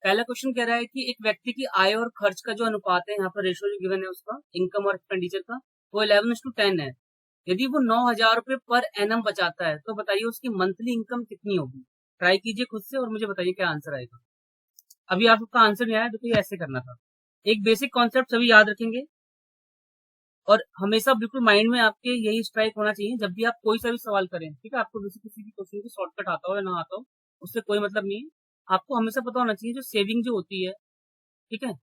पहला क्वेश्चन कह रहा है कि एक व्यक्ति की आय और खर्च का जो अनुपात है, यहाँ पर रेशियो जो गिवन है उसका इनकम और एक्सपेंडिचर का, वो 11:10 है। यदि वो 9,000 रुपए पर एनम बचाता है तो बताइए उसकी मंथली इनकम कितनी होगी। ट्राई कीजिए खुद से और मुझे बताइए क्या आंसर आएगा। अभी आपका आंसर नहीं आया तो ये ऐसे करना था। एक बेसिक कॉन्सेप्ट सभी याद रखेंगे और हमेशा बिल्कुल माइंड में आपके यही स्ट्राइक होना चाहिए जब भी आप कोई सा भी सवाल करें, ठीक है। आपको किसी भी क्वेश्चन की शॉर्टकट आता हो या ना आता हो, उससे कोई मतलब नहीं है। आपको हमेशा पता होना चाहिए जो सेविंग जो होती है, ठीक है,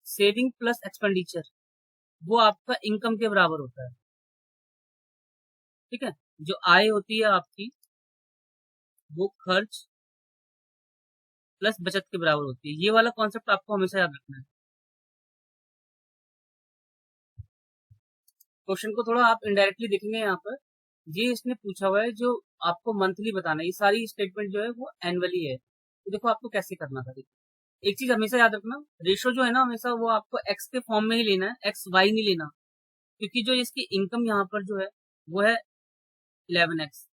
सेविंग प्लस एक्सपेंडिचर, वो आपका इनकम के बराबर होता है, ठीक है। जो आय होती है आपकी वो खर्च प्लस बचत के बराबर होती है। ये वाला कॉन्सेप्ट आपको हमेशा याद रखना है। क्वेश्चन को थोड़ा आप इनडायरेक्टली देखेंगे यहाँ पर, ये इसने पूछा हुआ है जो आपको मंथली बताना है। ये सारी स्टेटमेंट जो है वो एनुअली है। तो देखो आपको कैसे करना था। एक चीज हमेशा याद रखना, रेशो जो है ना हमेशा वो आपको एक्स के फॉर्म में ही लेना है, एक्स वाई नहीं लेना। क्योंकि जो इसकी इनकम यहाँ पर जो है वो है 11x,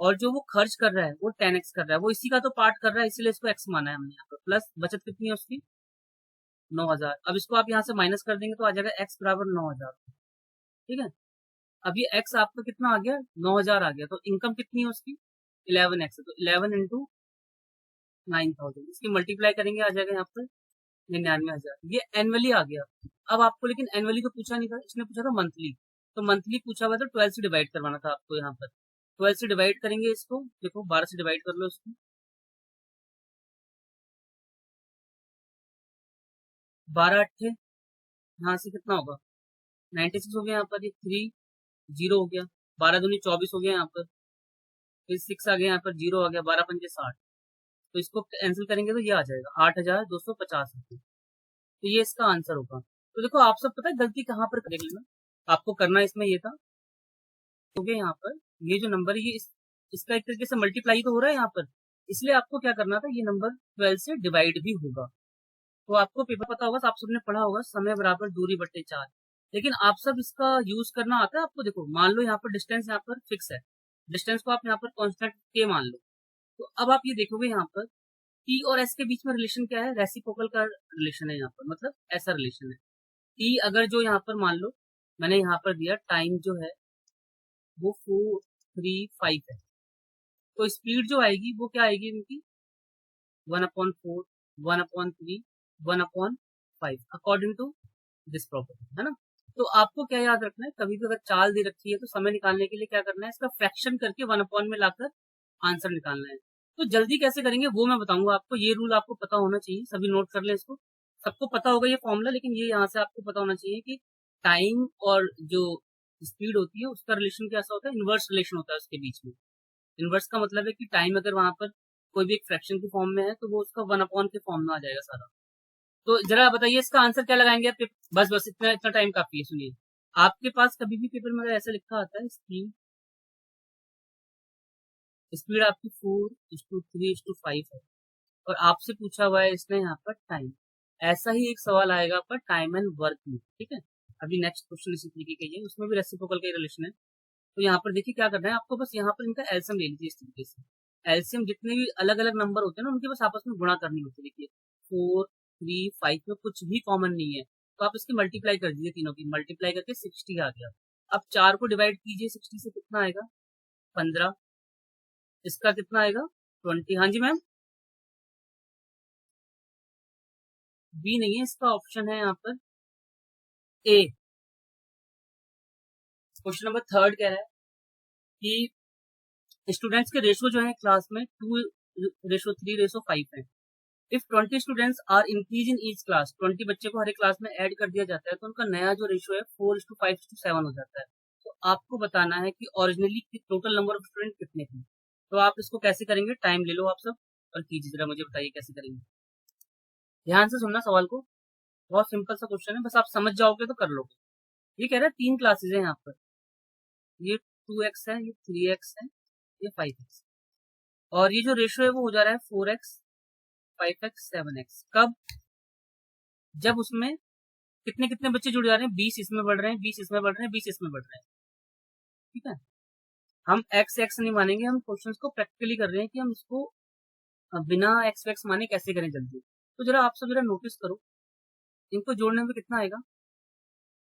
और जो वो खर्च कर रहा है वो 10x कर रहा है, वो इसी का तो पार्ट कर रहा है, इसीलिए इसको एक्स माना है हमने यहाँ पर। प्लस बचत कितनी है उसकी 9,000। अब इसको आप यहाँ से माइनस कर देंगे तो आ जाएगा एक्स बराबर 9,000, ठीक है। अब ये एक्स आपका कितना आ गया 9,000 आ गया, तो इनकम कितनी है उसकी 11x है, तो 11 इंटू 9,000 इसकी मल्टीप्लाई करेंगे आ जाएगा यहाँ पर 99,000। ये एनुअली आ गया। अब आपको लेकिन एनुअली तो पूछा नहीं था, इसने पूछा था मंथली। तो मंथली पूछा हुआ तो 12 से डिवाइड करवाना था आपको यहाँ पर। 12 से डिवाइड करेंगे इसको, देखो 12 से डिवाइड कर लो इसको, 12 अट्ठे यहाँ से कितना होगा 96 हो गया यहाँ पर, ये 3 जीरो हो गया, 12 दूनी 24 हो गया यहाँ पर, फिर 6 आ गया यहाँ पर, जीरो आ गया, 12 पंजे 60। तो इसको कैंसिल करेंगे तो ये आ जाएगा 8,250 रुपये। तो ये इसका आंसर होगा। तो देखो आप सब पता है गलती कहाँ पर करेंगे ना, आपको करना इसमें ये था, हो गया यहाँ पर ये जो नंबर है ये इसका एक तरीके से मल्टीप्लाई तो हो रहा है यहाँ पर, इसलिए आपको क्या करना था, ये नंबर 12 से डिवाइड भी होगा। तो आपको पेपर पता होगा, आप सबने पढ़ा होगा समय बराबर दूरी बटे 4। लेकिन आप सब इसका यूज करना आता है आपको। देखो मान लो यहाँ पर डिस्टेंस यहाँ पर फिक्स है, डिस्टेंस को आप यहाँ पर कॉन्स्टेंट के मान लो। तो अब आप ये देखोगे यहाँ पर टी और एस के बीच में रिलेशन क्या है, रेसिप्रोकल का रिलेशन है यहाँ पर, मतलब ऐसा रिलेशन है। टी अगर जो यहाँ पर मान लो मैंने यहाँ पर दिया टाइम जो है वो 4, 3, 5 है, तो स्पीड जो आएगी वो क्या आएगी इनकी 1/4, 1/3, 1/5 अकॉर्डिंग टू दिस प्रॉपर्टी, है ना। तो आपको क्या याद रखना है, कभी भी अगर चाल दे रखी है तो समय निकालने के लिए क्या करना है, इसका फ्रैक्शन करके 1/, में लाकर आंसर निकालना है। तो जल्दी कैसे करेंगे वो मैं बताऊंगा आपको, ये रूल आपको पता होना चाहिए, सभी नोट कर लें इसको। सबको पता होगा ये फॉर्मूला, लेकिन ये यहाँ से आपको पता होना चाहिए कि टाइम और जो स्पीड होती है उसका रिलेशन कैसा होता है, इनवर्स रिलेशन होता है उसके बीच में। इनवर्स का मतलब है कि टाइम अगर वहां पर कोई भी एक फ्रैक्शन की फॉर्म में है तो वो उसका 1/, के फॉर्म में आ जाएगा सारा। तो जरा बताइए इसका आंसर क्या लगाएंगे आप। बस बस इतना इतना टाइम काफी है। सुनिए, आपके पास कभी भी पेपर में ऐसा लिखा आता है स्पीड, स्पीड आपकी 4:3:5 है, और आपसे पूछा हुआ है इसने यहाँ पर टाइम। ऐसा ही एक सवाल आएगा आपका टाइम एंड वर्क में, ठीक है। अभी नेक्स्ट क्वेश्चन इसी तरीके का ही है, उसमें भी रेसिप्रोकल का रिलेशन है। तो यहाँ पर देखिए क्या करना है आपको, बस यहाँ पर इनका एलसीएम ले लीजिए इस तरीके से। एलसीएम जितने भी अलग अलग नंबर होते हैं ना उनके बस आपस में गुणा करनी होती है। देखिए 4, 3, 5 में कुछ भी कॉमन नहीं है, तो आप इसकी मल्टीप्लाई कर दीजिए, तीनों की मल्टीप्लाई करके 60 आ गया। अब 4 को डिवाइड कीजिए 60 से, कितना आएगा 15, इसका कितना आएगा 20। हाँ जी मैम, बी नहीं है इसका, ऑप्शन है यहाँ पर ए। क्वेश्चन नंबर 3 कह रहा है कि स्टूडेंट्स के रेशो जो है क्लास में 2:3:5 है। If 20 students are increase in each class, 20 बच्चे को हर एक क्लास में ऐड कर दिया जाता है तो उनका नया जो रेशो है 4:5:7 हो जाता है। तो आपको बताना है कि originally total number of student कितने थे। तो आप इसको कैसे करेंगे, टाइम ले लो आप सब और कीजिए, जरा मुझे बताइए कैसे करेंगे। ध्यान से सुनना सवाल को, बहुत सिंपल सा क्वेश्चन है, बस आप समझ जाओगे तो कर लोगे। ये कह रहा है 3 क्लासेज है यहाँ पर, ये 2x है, ये 3x है, ये 5x, और ये जो रेशो है वो हो जा रहा है 4x 5x 7x। कब, जब उसमें कितने कितने बच्चे जुड़ जा रहे हैं, 20 इसमें बढ़ रहे हैं, 20 इसमें बढ़ रहे हैं, 20 इसमें बढ़ रहे हैं, ठीक है। हम एक्स एक्स नहीं मानेंगे, हम क्वेश्चन को प्रैक्टिकली कर रहे हैं कि हम इसको अब बिना एक्स वैक्स माने कैसे करें जल्दी, तो जरा आप सब जरा नोटिस करो, इनको जोड़ने में कितना आएगा,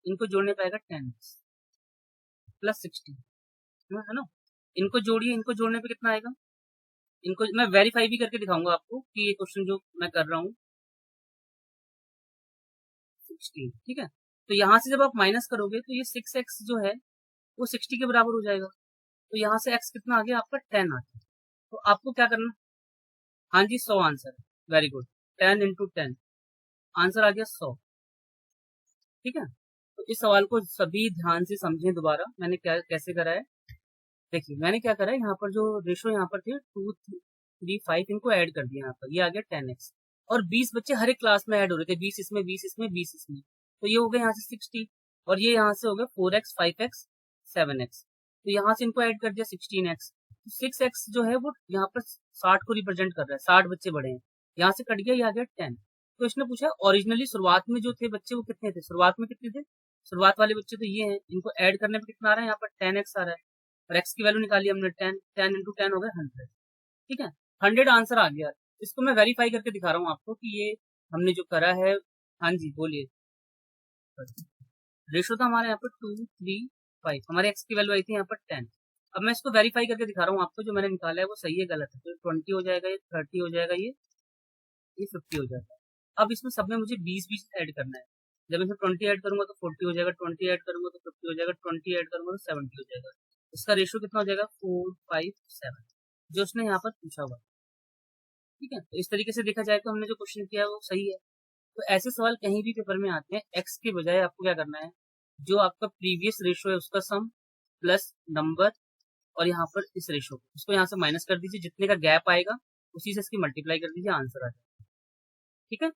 इनको जोड़ने पे आएगा 10x प्लस 60, है ना। इनको जोड़िए, इनको जोड़ने पे कितना आएगा, इनको मैं वेरीफाई भी करके दिखाऊंगा आपको कि ये क्वेश्चन जो मैं कर रहा हूँ 16, ठीक है। तो यहाँ से जब आप माइनस करोगे तो ये 6x जो है वो 60 के बराबर हो जाएगा, तो यहाँ से x कितना आ गया आपका 10 आ गया। तो आपको क्या करना, हाँ जी 100 answer, very good, 10 into 10 answer आ गया 100, ठीक है। तो इस सवाल को सभी ध्यान से समझें दोबारा, मैंने क्या कैसे करा है। देखिए मैंने क्या करा है, यहाँ पर जो रेशो यहाँ पर थे 2 3 5 इनको ऐड कर दिया, यहाँ पर ये आ गया 10x, और 20 बच्चे हर एक क्लास में ऐड हो रहे थे, 20 इसमें 20 इसमें 20 इसमें, तो ये हो गया यहाँ से 60, और ये यहाँ से हो गया 4x 5x 7x, तो यहाँ से इनको ऐड कर दिया 16x, तो 6x जो है वो यहाँ पर 60 को रिप्रेजेंट कर रहा है, 60 बच्चे बड़े हैं, यहाँ से कट गया, ये आ गया 10। तो इसने पूछा ओरिजिनली शुरुआत में जो थे बच्चे वो कितने थे, शुरुआत में कितने थे, शुरुआत वाले बच्चे तो ये हैं, इनको ऐड करने पे कितना आ रहा है, यहाँ पर 10x आ रहा है, और x की वैल्यू निकाली हमने 10, 10 इंटू 10 हो गया 100, ठीक है, 100 आंसर आ गया। इसको मैं वेरीफाई करके दिखा रहा हूँ आपको कि ये हमने जो करा है, हाँ जी बोलिए। रेशो था हमारे यहाँ पर 2 3 5, हमारे x की वैल्यू आई थी यहाँ पर 10। अब मैं इसको वेरीफाई करके दिखा रहा हूँ आपको, जो मैंने निकाला है वो सही है गलत है, तो 20 हो जाएगा, ये 30 हो जाएगा, ये 50 हो जाएगा। अब इसमें सब में मुझे 20 ऐड करना है, जब इसमें 20 ऐड करूंगा तो 40 हो जाएगा, 20 ऐड करूंगा तो 50 हो जाएगा, 20 ऐड करूंगा तो 70 हो जाएगा। इसका रेशियो कितना हो जाएगा 4 5 7, जो उसने यहाँ पर पूछा हुआ, ठीक है। तो इस तरीके से देखा जाए तो हमने जो क्वेश्चन किया है वो सही है। तो ऐसे सवाल कहीं भी पेपर में आते हैं, एक्स के बजाय आपको क्या करना है, जो आपका प्रीवियस रेशियो है उसका सम प्लस नंबर, और यहाँ पर इस रेशियो को उसको यहाँ से माइनस कर दीजिए, जितने का गैप आएगा उसी से इसकी मल्टीप्लाई कर दीजिए, आंसर आ जाएगा, ठीक है।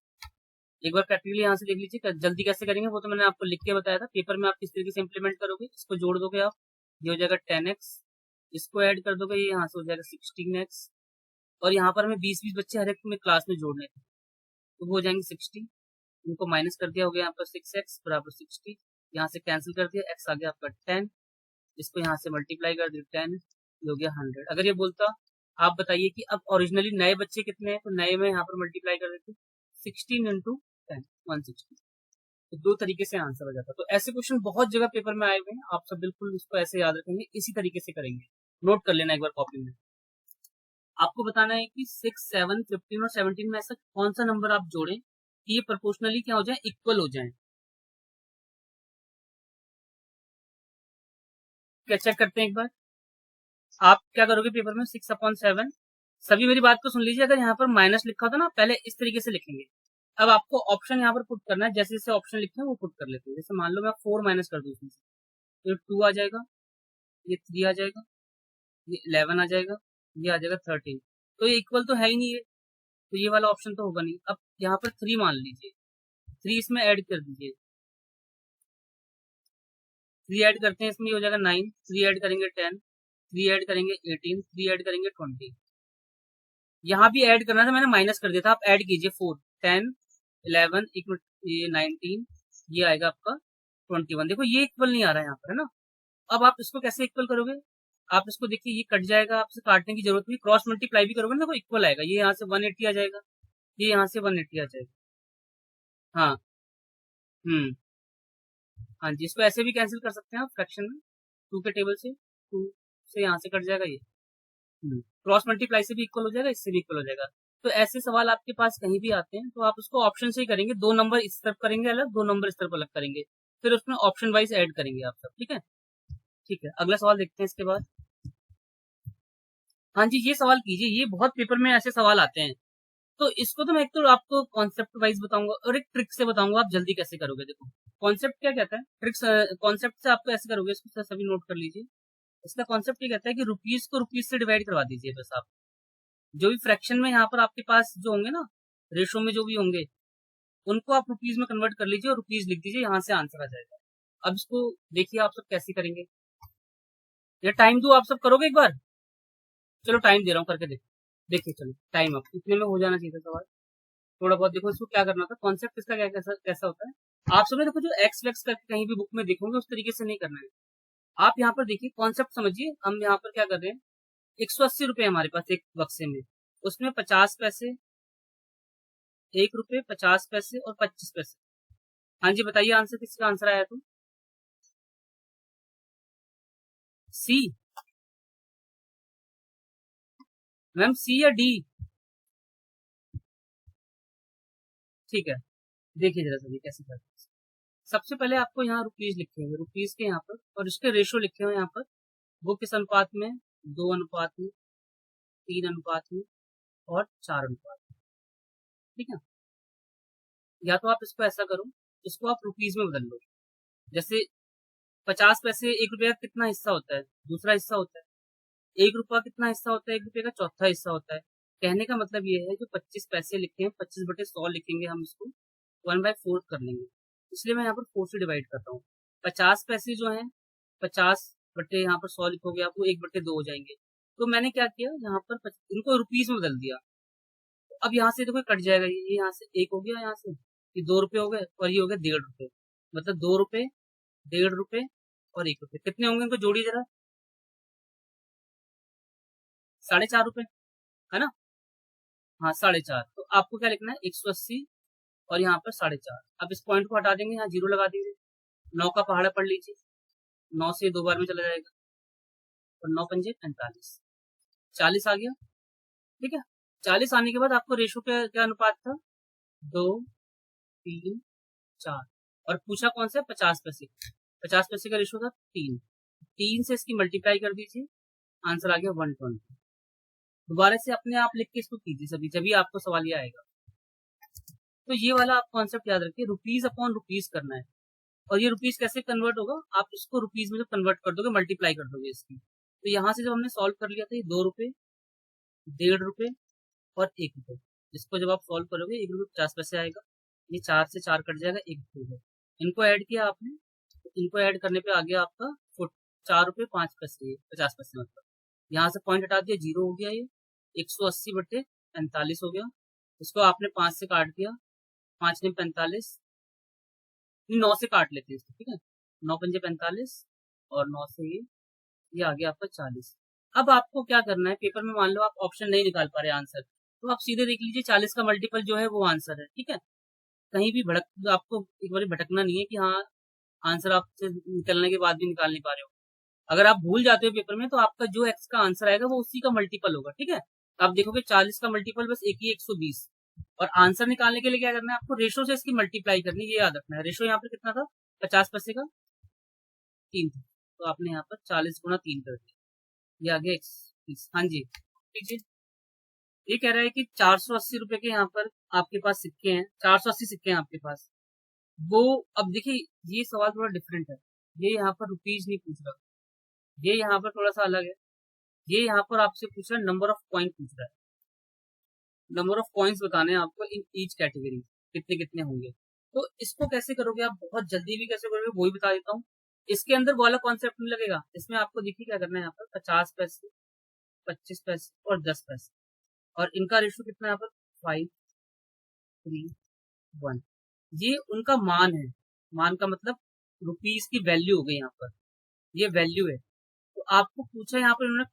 एक बार प्रैक्टिकली यहाँ से देख लीजिए जल्दी कैसे करेंगे, वो तो मैंने आपको लिख के बताया था, पेपर में आप किस तरीके से इंप्लीमेंट करोगे, इसको जोड़ दोगे आप, ये हो जाएगा 10x, इसको ऐड कर दोगे, ये यहाँ से हो जाएगा 16x, और यहाँ पर हमें 20 बच्चे हर एक में क्लास में जोड़ने थे, तो वो हो जाएंगे 60, इनको माइनस कर दिया, हो गया यहाँ पर 6x बराबर 60, यहाँ से कैंसिल कर दिया, x आ गया आपका 10, इसको यहाँ से मल्टीप्लाई कर दिया 10, ये हो गया 100। अगर ये बोलता आप बताइए कि अब ओरिजिनली नए बच्चे कितने हैं, तो नए में यहाँ पर मल्टीप्लाई कर देते 16 इंटू 10 160, तो दो तरीके से आंसर हो जाता। तो ऐसे क्वेश्चन बहुत जगह पेपर में आए हुए हैं, आप सब बिल्कुल इसको ऐसे याद रखेंगे, इसी तरीके से करेंगे, नोट कर लेना एक बार कॉपी में। आपको बताना है कि 6 7 15 और 17 में ऐसा कौन सा नंबर आप जोड़ें कि ये प्रोपोर्शनली क्या हो जाए, इक्वल हो जाए। क्या चेक करते हैं एक बार, आप क्या करोगे पेपर में 6/7, सभी मेरी बात को सुन लीजिए, अगर यहाँ पर माइनस लिखा होता ना पहले इस तरीके से लिखेंगे, अब आपको ऑप्शन यहाँ पर पुट करना है, जैसे जैसे ऑप्शन लिखे हैं वो पुट कर लेते हैं। जैसे मान लो मैं 4 माइनस कर दूं इसमें से, तो 2 आ जाएगा, ये 3 आ जाएगा, ये 11 आ जाएगा, ये आ जाएगा 13, तो ये इक्वल तो है ही नहीं है, तो ये वाला ऑप्शन तो होगा नहीं। अब यहाँ पर 3 मान लीजिए, 3 इसमें ऐड कर दीजिए, 3 ऐड करते हैं इसमें, ये हो जाएगा 9, 3 ऐड करेंगे 10, 3 ऐड करेंगे 18, 3 ऐड करेंगे 20, यहाँ भी ऐड करना था, मैंने माइनस कर दिया था, आप ऐड कीजिए 4 10 11 ये 19, ये आएगा आपका 21, देखो ये इक्वल नहीं आ रहा है यहाँ पर, है ना। अब आप इसको कैसे इक्वल करोगे, आप इसको देखिए ये कट जाएगा, आपसे काटने की जरूरत नहीं, क्रॉस मल्टीप्लाई भी करोगे ना तो इक्वल आएगा, ये यहाँ से 180 आ जाएगा, ये यहाँ से 180 आ जाएगा, हाँ हाँ जी, इसको ऐसे भी कैंसिल कर सकते हैं आप फ्रैक्शन में, 2 के टेबल से 2 से यहाँ से कट जाएगा, ये क्रॉस मल्टीप्लाई से भी इक्वल हो जाएगा, इससे भी इक्वल हो जाएगा। तो ऐसे सवाल आपके पास कहीं भी आते हैं तो आप उसको ऑप्शन से ही करेंगे, 2 नंबर इस तरफ करेंगे अलग, 2 नंबर इस तरफ अलग करेंगे, फिर उसमें ऑप्शन वाइज ऐड करेंगे आप सब, ठीक है। ठीक है, अगला सवाल देखते हैं इसके बाद। हाँ जी, ये सवाल कीजिए, ये बहुत पेपर में ऐसे सवाल आते हैं, तो इसको तो मैं एक तो आपको कॉन्सेप्ट वाइज बताऊंगा और एक ट्रिक से बताऊंगा, आप जल्दी कैसे करोगे। देखो कॉन्सेप्ट क्या कहता है, ट्रिक्स कॉन्सेप्ट से आपको ऐसे करोगे, इसको सभी नोट कर लीजिए। इसका कॉन्सेप्ट ये कहता है कि रुपीज को रुपीज से डिवाइड करवा दीजिए, बस आप जो भी फ्रैक्शन में यहाँ पर आपके पास जो होंगे ना, रेशो में जो भी होंगे उनको आप रुपीज में कन्वर्ट कर लीजिए और रुपीज लिख दीजिए, यहाँ से आंसर आ जाएगा। अब इसको देखिए आप सब कैसे करेंगे, या टाइम दो, आप सब करोगे एक बार, चलो टाइम दे रहा हूँ, करके देखिए चलो टाइम अब इतने में हो जाना चाहिए सवाल, थोड़ा बहुत देखो इसको क्या करना था, कॉन्सेप्ट इसका क्या कैसा होता है। आप सब देखो जो एक्स वेक्स करके कहीं भी बुक में देखोगे उस तरीके से नहीं करना है, आप यहाँ पर देखिए कॉन्सेप्ट समझिए। हम यहाँ पर क्या कर रहे हैं, 180 रुपए हमारे पास एक बक्से में, उसमें 50 पैसे, 1 रुपए, 50 पैसे और 25 पैसे। हाँ जी बताइए आंसर, किसका आंसर आया तो? सी? मैम सी या डी? ठीक है, देखिए जरा सभी कैसे करते हैं। सबसे पहले आपको यहाँ रुपीज लिखे हुए, रुपीज के यहाँ पर, और इसके रेशो लिखे हुए यहाँ पर। वो किस अनुपात में? 2 अनुपात में, 3 अनुपात में और 4 अनुपात में। ठीक है, या तो आप इसको ऐसा करो, इसको आप रुपीज में बदल लो। जैसे 50 पैसे 1 रुपए का कितना हिस्सा होता है? दूसरा हिस्सा होता है। 1 रुपया कितना हिस्सा होता है? 1 रुपए का चौथा हिस्सा होता है। कहने का मतलब ये है, जो 25 पैसे लिखे हैं, 25/100 लिखेंगे हम इसको, 1/4 कर लेंगे। इसलिए मैं यहाँ पर 4 से डिवाइड करता हूँ। 50 पैसे जो है, 50 यहाँ पर 100 लिखोगे आप, वो 1/2 हो जाएंगे। तो मैंने क्या किया, यहाँ पर इनको रुपीज में बदल दिया। अब यहाँ से देखो कट जाएगा, ये यहाँ से 1 हो गया, यहाँ से ये 2 रुपए हो गए, और ये हो गया 1.5 रुपए। मतलब 2 रुपए, 1.5 रुपए और 1 रुपए, कितने होंगे इनको जोड़िए जरा। 4.5 रुपए, है ना? हाँ 4.5। तो आपको क्या लिखना है, 180 और यहाँ पर 4.5। अब इस पॉइंट को हटा देंगे, यहाँ 0 लगा दीजिए। 9 का पहाड़ा पढ़ लीजिए, 9 से 2 बार में चला जाएगा, और 9 पंजे 45, 40 आ गया। ठीक है, 40 आने के बाद आपको रेशो क्या क्या अनुपात था? 2, 3, 4। और पूछा कौन सा? 50 पैसे। 50 पैसे का रेशो था 3। 3 से इसकी मल्टीप्लाई कर दीजिए, आंसर आ गया 120। दोबारा से अपने आप लिख के इसको कीजिए सभी, जब आपको सवाल ये आएगा। तो ये वाला आप कॉन्सेप्ट याद रखिए, रुपीज अपॉन रुपीज करना है। और ये रुपीज कैसे कन्वर्ट होगा, आप इसको रुपीज में जब कन्वर्ट कर दोगे, मल्टीप्लाई कर दोगे इसकी। तो यहाँ से जब हमने सॉल्व कर लिया था, ये 2 रुपए, 1.5 रुपए और 1 रुपए, इसको जब आप सॉल्व करोगे 1 रुपए 50 पैसे आएगा। ये 4 से 4 कट जाएगा, 1 रुपए। इनको ऐड किया आपने, तो इनको ऐड करने पे आ गया आपका 4 रुपए 5 पैसे, 50 पैसे मतलब। यहाँ से पॉइंट हटा दिया, 0 हो गया, ये 180/45 हो गया। इसको आपने 5 से काट दिया, 5 ने 45, 9 से काट लेते हैं इसको। ठीक है, 9 पंजे 45 और 9 से ये आ गया आपका 40। अब आपको क्या करना है, पेपर में मान लो आप ऑप्शन नहीं निकाल पा रहे आंसर, तो आप सीधे देख लीजिए 40 का मल्टीपल जो है वो आंसर है। ठीक है, कहीं भी भटक, आपको एक बार भटकना नहीं है कि हाँ आंसर आपसे निकलने के बाद भी निकाल नहीं पा रहे हो। अगर आप भूल जाते हो पेपर में, तो आपका जो एक्स का आंसर आएगा वो उसी का मल्टीपल होगा। ठीक है, आप देखोगे 40 का मल्टीपल बस एक ही 120। और आंसर निकालने के लिए क्या करना है, आपको रेशो से इसकी मल्टीप्लाई करनी है, ये याद रखना है। रेशो यहाँ पर कितना था? 50 पैसे का 3 था, तो आपने यहाँ पर 40 × 3 कर दिया, ये आ गया 130। हाँ जी लीजिए। ये कह रहा है कि 480 रुपए के यहाँ पर आपके पास सिक्के हैं, 480 सिक्के हैं आपके पास। वो अब देखिए, ये सवाल थोड़ा डिफरेंट है। ये यहाँ पर रुपीज नहीं पूछ रहा, ये यहाँ पर थोड़ा सा अलग है। ये यहाँ पर आपसे पूछ रहा है, नंबर ऑफ कॉइन पूछ रहा है। नंबर ऑफ कॉइन्स बताने हैं आपको इन ईच कैटेगरी, कितने कितने होंगे। तो इसको कैसे करोगे आप, बहुत जल्दी भी कैसे करोगे वो भी बता देता हूँ। इसके अंदर वाला कॉन्सेप्ट नहीं लगेगा, इसमें आपको देखिए क्या करना है, यहाँ पर 50 पैसे, 25 पैसे और 10 पैसे, और इनका रेशो कितना है यहाँ पर? 5, 3, 1। ये उनका मान है, मान का मतलब रुपीज की वैल्यू हो गई यहाँ पर, ये वैल्यू है। तो आपको पूछा यहाँ पर उन्होंने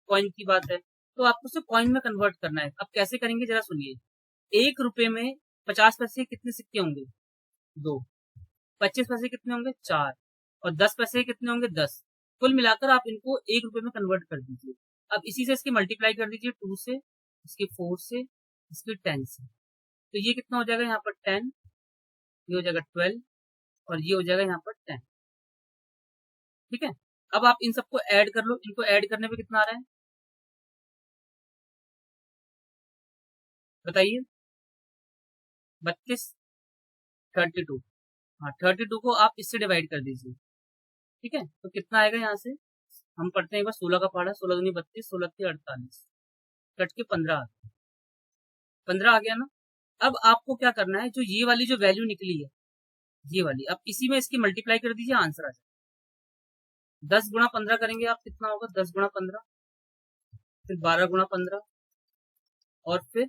कॉइन की बात है, तो आपको उसे कॉइन में कन्वर्ट करना है। अब कैसे करेंगे जरा सुनिए। 1 रुपए में 50 पैसे कितने सिक्के होंगे? 2। 25 पैसे कितने होंगे? 4। और 10 पैसे कितने होंगे? 10। कुल मिलाकर आप इनको 1 रुपए में कन्वर्ट कर दीजिए। अब इसी से इसकी मल्टीप्लाई कर दीजिए, 2 से, इसके 4 से, इसके 10 से। तो ये कितना हो जाएगा यहाँ पर? 10, ये हो जाएगा 12 और ये हो जाएगा यहाँ पर 10। ठीक है, अब आप इन सबको ऐड कर लो, इनको ऐड करने पे कितना आ रहा है बताइए? 32, 32। हाँ 32 को आप इससे डिवाइड कर दीजिए। ठीक है, तो कितना आएगा यहाँ से? हम पढ़ते हैं एक बार 16 का पहाड़ा, 16 दूनी 32, 16 के 48, कट के 15, 15 आ गया ना। अब आपको क्या करना है, जो ये वाली जो वैल्यू निकली है, ये वाली, अब इसी में इसकी मल्टीप्लाई कर दीजिए, आंसर आ जाए। 10 × 15 करेंगे आप, कितना होगा? 10 × 15, फिर 12 × 15 और फिर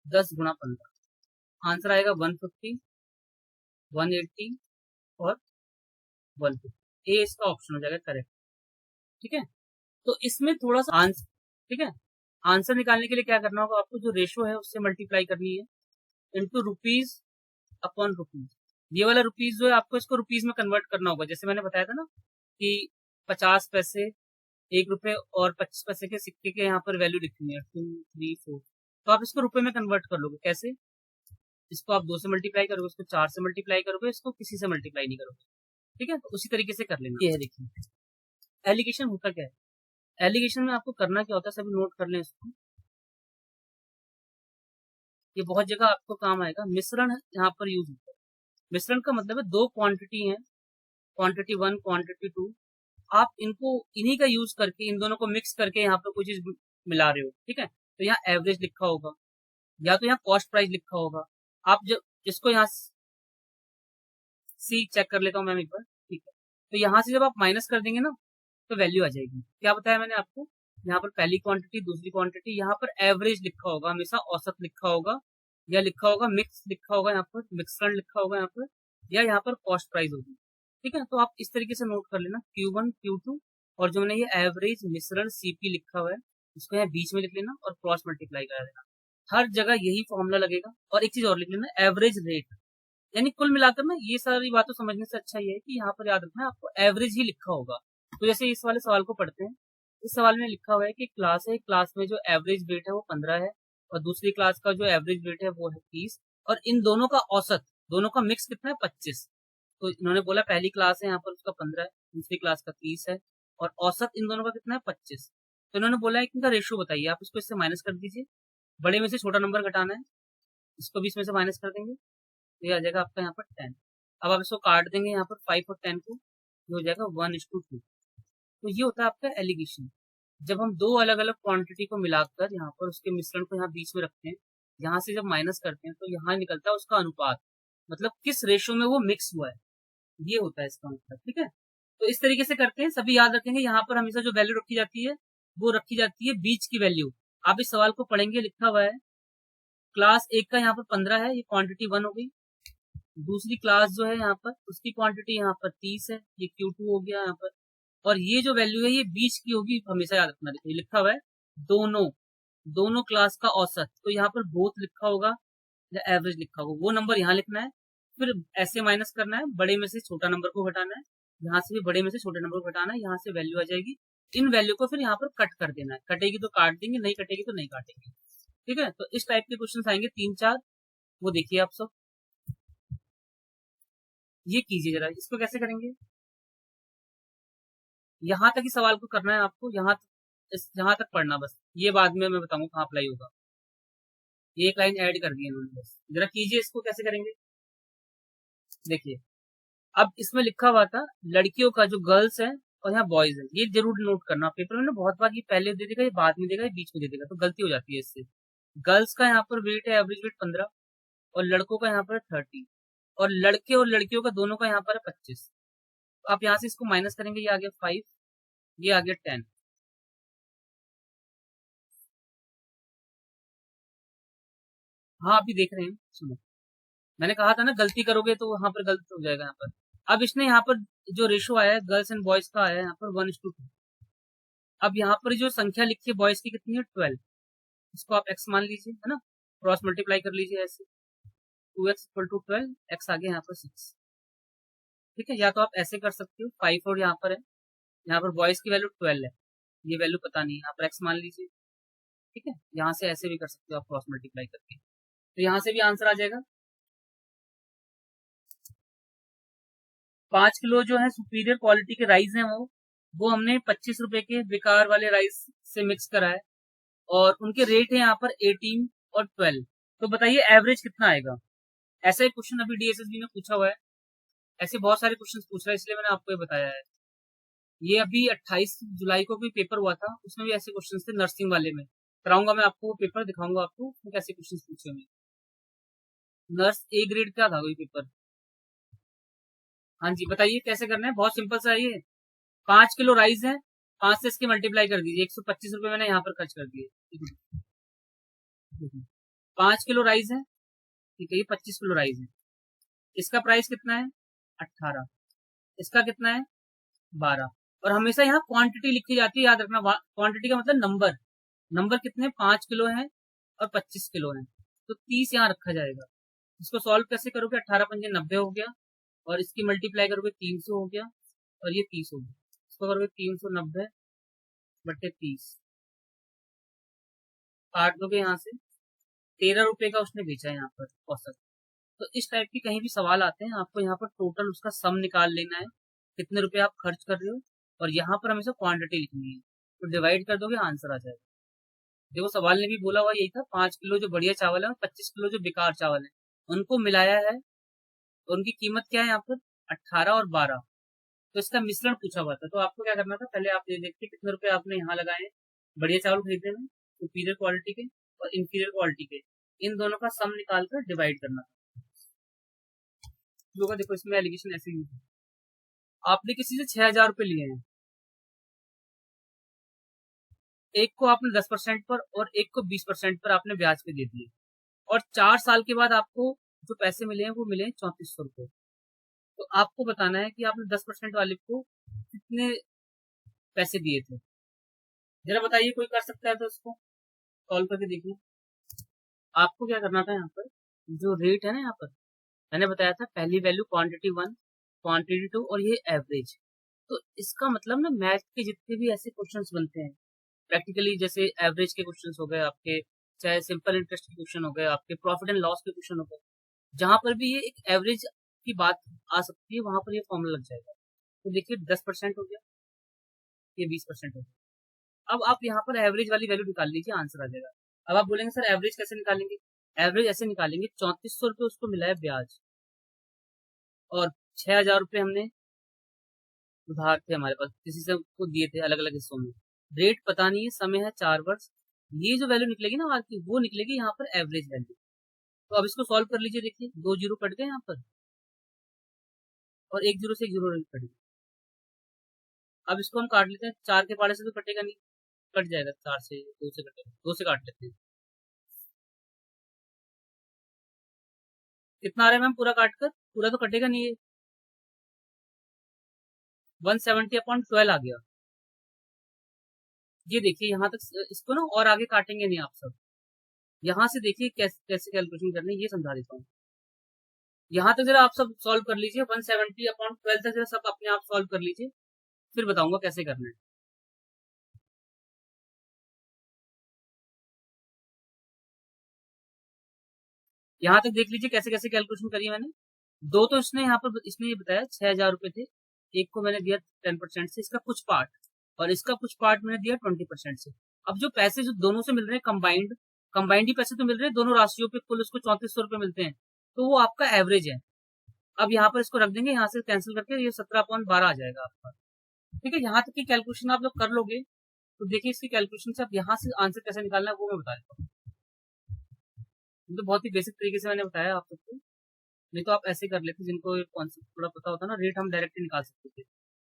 10 × 15, आंसर आएगा 150, 180 और 150। ए इसका ऑप्शन हो जाएगा करेक्ट। ठीक है, तो इसमें थोड़ा सा आंसर, ठीक है, आंसर निकालने के लिए क्या करना होगा आपको, जो रेशो है उससे मल्टीप्लाई करनी है इंटू रुपीज अपॉन रुपीज। ये वाला रुपीज जो है आपको इसको रुपीज में कन्वर्ट करना होगा। जैसे मैंने बताया था ना कि 50 पैसे, 1 रुपए और 25 पैसे के सिक्के के यहाँ पर वैल्यू लिखनी है 2, 3, 4। तो आप इसको रुपए में कन्वर्ट कर लोगे। कैसे? इसको आप 2 से मल्टीप्लाई करोगे, इसको 4 से मल्टीप्लाई करोगे, इसको किसी से मल्टीप्लाई नहीं करोगे। ठीक है, तो उसी तरीके से कर लेना। ये है देखिए एलिगेशन होता क्या है। एलिगेशन में आपको करना क्या होता है, सभी नोट कर लें इसको, ये बहुत जगह आपको काम आएगा। मिश्रण यहाँ पर यूज होता है। मिश्रण का मतलब है दो क्वांटिटी है, क्वांटिटी 1, क्वांटिटी 2, आप इनको इन्हीं का यूज करके इन दोनों को मिक्स करके यहाँ पर कोई चीज मिला रहे हो। ठीक है, तो यहाँ एवरेज लिखा होगा या तो यहाँ कॉस्ट प्राइस लिखा होगा। आप जब इसको यहाँ सी चेक कर लेता हूँ मैम एक बार। ठीक है, तो यहाँ से जब आप माइनस कर देंगे ना तो वैल्यू आ जाएगी। क्या बताया मैंने आपको, यहाँ पर पहली क्वांटिटी, दूसरी क्वांटिटी, यहाँ पर एवरेज लिखा होगा, हमेशा औसत लिखा होगा, या लिखा होगा मिक्स लिखा होगा, यहाँ पर मिक्सरण लिखा होगा यहाँ पर, या यहाँ पर कॉस्ट प्राइस होगी। ठीक है, तो आप इस तरीके से नोट कर लेना Q1, Q2, और जो मैंने ये एवरेज मिश्रण CP लिखा हुआ है उसको यहाँ बीच में लिख लेना और क्रॉस मल्टीप्लाई करा देना। हर जगह यही फॉर्मूला लगेगा। और एक चीज और लिख लेना, एवरेज रेट, यानी कुल मिलाकर ना ये सारी बातों समझने से अच्छा ये है कि यहाँ पर याद रखना आपको एवरेज ही लिखा होगा। तो जैसे इस वाले सवाल को पढ़ते हैं, इस सवाल में लिखा हुआ है कि क्लास है, क्लास में जो एवरेज वेट है वो 15 है और दूसरी क्लास का जो एवरेज वेट है वो है 30, और इन दोनों का औसत, दोनों का मिक्स कितना है 25। तो इन्होंने बोला पहली क्लास है यहाँ पर उसका 15 है, दूसरी क्लास का 30 है, और औसत इन दोनों का कितना है 25। तो इन्होंने बोला है कि इनका रेशियो बताइए, आप इसको इससे माइनस कर दीजिए, बड़े में से छोटा नंबर घटाना है, इसको भी इसमें से माइनस कर देंगे, तो ये आ जाएगा आपका यहाँ पर 10। अब आप इसको काट देंगे यहाँ पर 5 और 10 को, ये हो जाएगा 1:2। तो ये होता है आपका एलिगेशन। जब हम दो अलग अलग क्वांटिटी को मिलाकर यहाँ पर उसके मिश्रण को यहाँ बीच में रखते हैं, यहाँ से जब माइनस करते हैं तो यहाँ निकलता है उसका अनुपात, मतलब किस रेशियो में वो मिक्स हुआ है, ये होता है इसका मतलब। ठीक है, तो इस तरीके से करते हैं, सभी याद रखेंगे। यहाँ पर हमेशा जो वैल्यू रखी जाती है वो रखी जाती है बीच की वैल्यू। आप इस सवाल को पढ़ेंगे, लिखा हुआ है क्लास 1 का यहाँ पर 15 है, ये क्वांटिटी 1 हो गई। दूसरी क्लास जो है यहाँ पर उसकी क्वांटिटी यहाँ पर 30 है, ये Q2 हो गया यहाँ पर, और ये जो वैल्यू है ये बीच की होगी, हमेशा याद रखना। देखिए लिखा हुआ है दोनों क्लास का औसत, तो यहाँ पर बोथ लिखा होगा या एवरेज लिखा होगा, वो नंबर यहाँ लिखना है, फिर ऐसे माइनस करना है, बड़े में से छोटा नंबर को घटाना है, यहाँ से भी बड़े में से छोटे नंबर को घटाना है, यहाँ से वैल्यू आ जाएगी। इन वैल्यू को फिर यहाँ पर कट कर देना है, कटेगी तो काट देंगे, नहीं कटेगी तो नहीं काटेंगे। ठीक है, तो इस टाइप के क्वेश्चन आएंगे 3-4, वो देखिए आप सब। ये कीजिए जरा, इसको कैसे करेंगे, यहाँ तक ही सवाल को करना है आपको, यहाँ तक पढ़ना बस, ये बाद में मैं बताऊंगा कहाँ अप्लाई होगा। ये एक लाइन ऐड कर दी है उन्होंने, बस जरा कीजिए इसको कैसे करेंगे। देखिए अब इसमें लिखा हुआ था लड़कियों का जो गर्ल्स है और यहाँ बॉयज है, ये जरूर नोट करना। पेपर में ना बहुत बार ये पहले दे देगा, ये बाद में देगा, ये बीच में दे देगा, तो गलती हो जाती है इससे। गर्ल्स का यहाँ पर वेट है, एवरेज वेट 15, और लड़कों का यहाँ पर 30, और लड़के और लड़कियों का दोनों का यहाँ पर है 25। तो आप यहाँ से इसको माइनस करेंगे, ये आ गया 5, ये आ गया 10। हाँ अभी देख रहे हैं, सुनो मैंने कहा था ना गलती करोगे तो वहां पर गलत हो जाएगा यहाँ पर। अब इसने यहाँ पर जो रेशो आया है गर्ल्स एंड बॉयज का आया है यहाँ पर 1:2। अब यहाँ पर जो संख्या लिखी है बॉयज की कितनी है 12, इसको आप x मान लीजिए, है ना, क्रॉस मल्टीप्लाई कर लीजिए ऐसे, 2x = 12, x आ गया यहाँ पर 6। ठीक है, या तो आप ऐसे कर सकते हो 5 और यहाँ पर है, यहाँ पर बॉयज की वैल्यू 12 है, ये वैल्यू पता नहीं है, यहाँ पर x मान लीजिए। ठीक है, यहाँ से ऐसे भी कर सकते हो आप क्रॉस मल्टीप्लाई करके, तो यहाँ से भी आंसर आ जाएगा। 5 किलो जो है सुपीरियर क्वालिटी के राइस हैं वो हमने 25 रुपए के बेकार वाले राइस से मिक्स करा है, और उनके रेट है यहाँ पर 18 और 12। तो बताइए एवरेज कितना आएगा। ऐसा एक क्वेश्चन अभी DSSB ने पूछा हुआ है, ऐसे बहुत सारे क्वेश्चन पूछ रहा है, इसलिए मैंने आपको ये बताया है। ये अभी 28 जुलाई को भी पेपर हुआ था, उसमें भी ऐसे क्वेश्चन थे, नर्सिंग वाले में कराऊंगा मैं आपको, पेपर दिखाऊंगा आपको कैसे क्वेश्चन पूछे हुए। नर्स A ग्रेड का था वही पेपर। हाँ जी बताइए कैसे करना है, बहुत सिंपल सा है ये। 5 किलो राइस है, 5 से इसके मल्टीप्लाई कर दीजिए, 125 रुपए मैंने यहाँ पर खर्च कर दिए। 5 किलो राइस है, ठीक है, ये 25 किलो राइस है, इसका प्राइस कितना है 18, इसका कितना है 12। और हमेशा यहाँ क्वांटिटी लिखी जाती है, याद रखना, क्वांटिटी का मतलब नंबर, नंबर कितने 5 किलो हैं और 25 किलो हैं, तो 30 यहाँ रखा जाएगा। इसको सॉल्व कैसे करोगे, 18×5 = 90 हो गया, और इसकी मल्टीप्लाई करोगे 300 हो गया, और ये 30 हो गया। इसको करोगे 390/30, काट दोगे यहाँ से। 13 रुपए का उसने बेचा यहाँ पर औसत। तो इस टाइप के कहीं भी सवाल आते हैं, आपको यहाँ पर टोटल उसका सम निकाल लेना है, कितने रुपए आप खर्च कर रहे हो, और यहाँ पर हमेशा क्वांटिटी लिखनी है, तो डिवाइड कर दोगे आंसर आ जाएगा। देखो सवाल ने भी बोला हुआ यही था, 5 किलो जो बढ़िया चावल है और 25 किलो जो बेकार चावल है, उनको मिलाया है, तो उनकी कीमत क्या है यहाँ पर 18 और 12, तो इसका मिश्रण पूछा हुआ था। तो आपको क्या करना था, पहले आप ये देखते कितने रुपए आपने यहाँ लगाए हैं बढ़िया चावल खरीदने में, सुपीरियर क्वालिटी के और इंफीरियर क्वालिटी के, इन दोनों का सम निकाल कर डिवाइड करना। लोगों देखो इसमें एलिगेशन ऐसे ही, आपने किसी से 6,000 रुपए लिए हैं, एक को आपने 10% पर और एक को 20% पर आपने ब्याज पे दे दिए, और 4 साल के बाद आपको जो पैसे मिले हैं वो मिले हैं 3400 रुपए। तो आपको बताना है कि आपने 10% वाले को कितने पैसे दिए थे। जरा बताइए, कोई कर सकता है तो इसको सॉल्व करके देखिए। आपको क्या करना था, यहाँ पर जो रेट है ना, यहाँ पर मैंने बताया था पहली वैल्यू क्वांटिटी 1, क्वांटिटी 2 और ये एवरेज। तो इसका मतलब ना मैथ के जितने भी ऐसे क्वेश्चंस बनते हैं प्रैक्टिकली, जैसे एवरेज के क्वेश्चंस हो गए आपके, चाहे सिंपल इंटरेस्ट के क्वेश्चन हो गए आपके, प्रॉफिट एंड लॉस के क्वेश्चन हो गए, जहां पर भी ये एक एवरेज की बात आ सकती है वहां पर ये फॉर्मूला लग जाएगा। तो देखिए 10% हो गया, ये 20% हो गया। अब आप यहाँ पर एवरेज वाली वैल्यू निकाल लीजिए, आंसर आ जाएगा। अब आप बोलेंगे सर एवरेज कैसे निकालेंगे, एवरेज ऐसे निकालेंगे, 3400 रुपये उसको मिला है ब्याज, और 6,000 रुपये हमने उधार थे हमारे पास, किसी से को दिए थे अलग अलग हिस्सों में, रेट पता नहीं है, समय है 4 वर्ष, ये जो वैल्यू निकलेगी ना आज की, वो निकलेगी यहाँ पर एवरेज वैल्यू। तो अब इसको सॉल्व कर लीजिए, देखिए 2 जीरो कट गए यहाँ पर, और 1 जीरो से 1 जीरो कट गया। अब इसको हम काट लेते हैं, 4 के पाड़े से तो कटेगा नहीं, कट जाएगा, 4 से 2 से कटेगा, 2 से काट लेते हैं। कितना आ रहा है मैम पूरा काट कर, पूरा तो कटेगा नहीं है, 170/12 आ गया। ये देखिए यहाँ तक, इसको ना और आगे काटेंगे नहीं आप सब, यहाँ से देखिए कैसे कैसे कैलकुलेशन करनी है ये समझा देता हूँ। यहाँ तक जरा आप सब सॉल्व कर लीजिए, 170/12 तक जरा सब अपने आप सॉल्व कर लीजिए, फिर बताऊंगा कैसे करना है। यहाँ तक देख लीजिए कैसे कैसे कैलकुलेशन करी है मैंने। दो तो इसने यहाँ पर इसमें ये बताया 6,000 रुपए थे, एक को मैंने दिया 10% से, इसका कुछ पार्ट, और इसका कुछ पार्ट मैंने दिया 20% से। अब जो पैसे जो दोनों से मिल रहे हैं कंबाइंड, कंबाइंड ही पैसे तो मिल रहे हैं दोनों राशियों पे, कुल उसको 3400 रुपए मिलते हैं, तो वो आपका एवरेज है। अब यहाँ पर इसको रख देंगे, यहाँ से कैंसिल करके ये 17/12 आ जाएगा आपका। ठीक है, यहाँ तक की कैलकुलेशन आप लोग कर लोगे तो देखिए इसकी कैलकुलेशन से अब यहाँ से आंसर कैसे निकालना है वो मैं बता देता हूँ। तो बहुत ही बेसिक तरीके से मैंने बताया आप सबको, नहीं तो आप ऐसे कर लेते, जिनको कॉन्सेप्ट थोड़ा पता होता है ना, रेट हम डायरेक्ट निकाल सकते थे।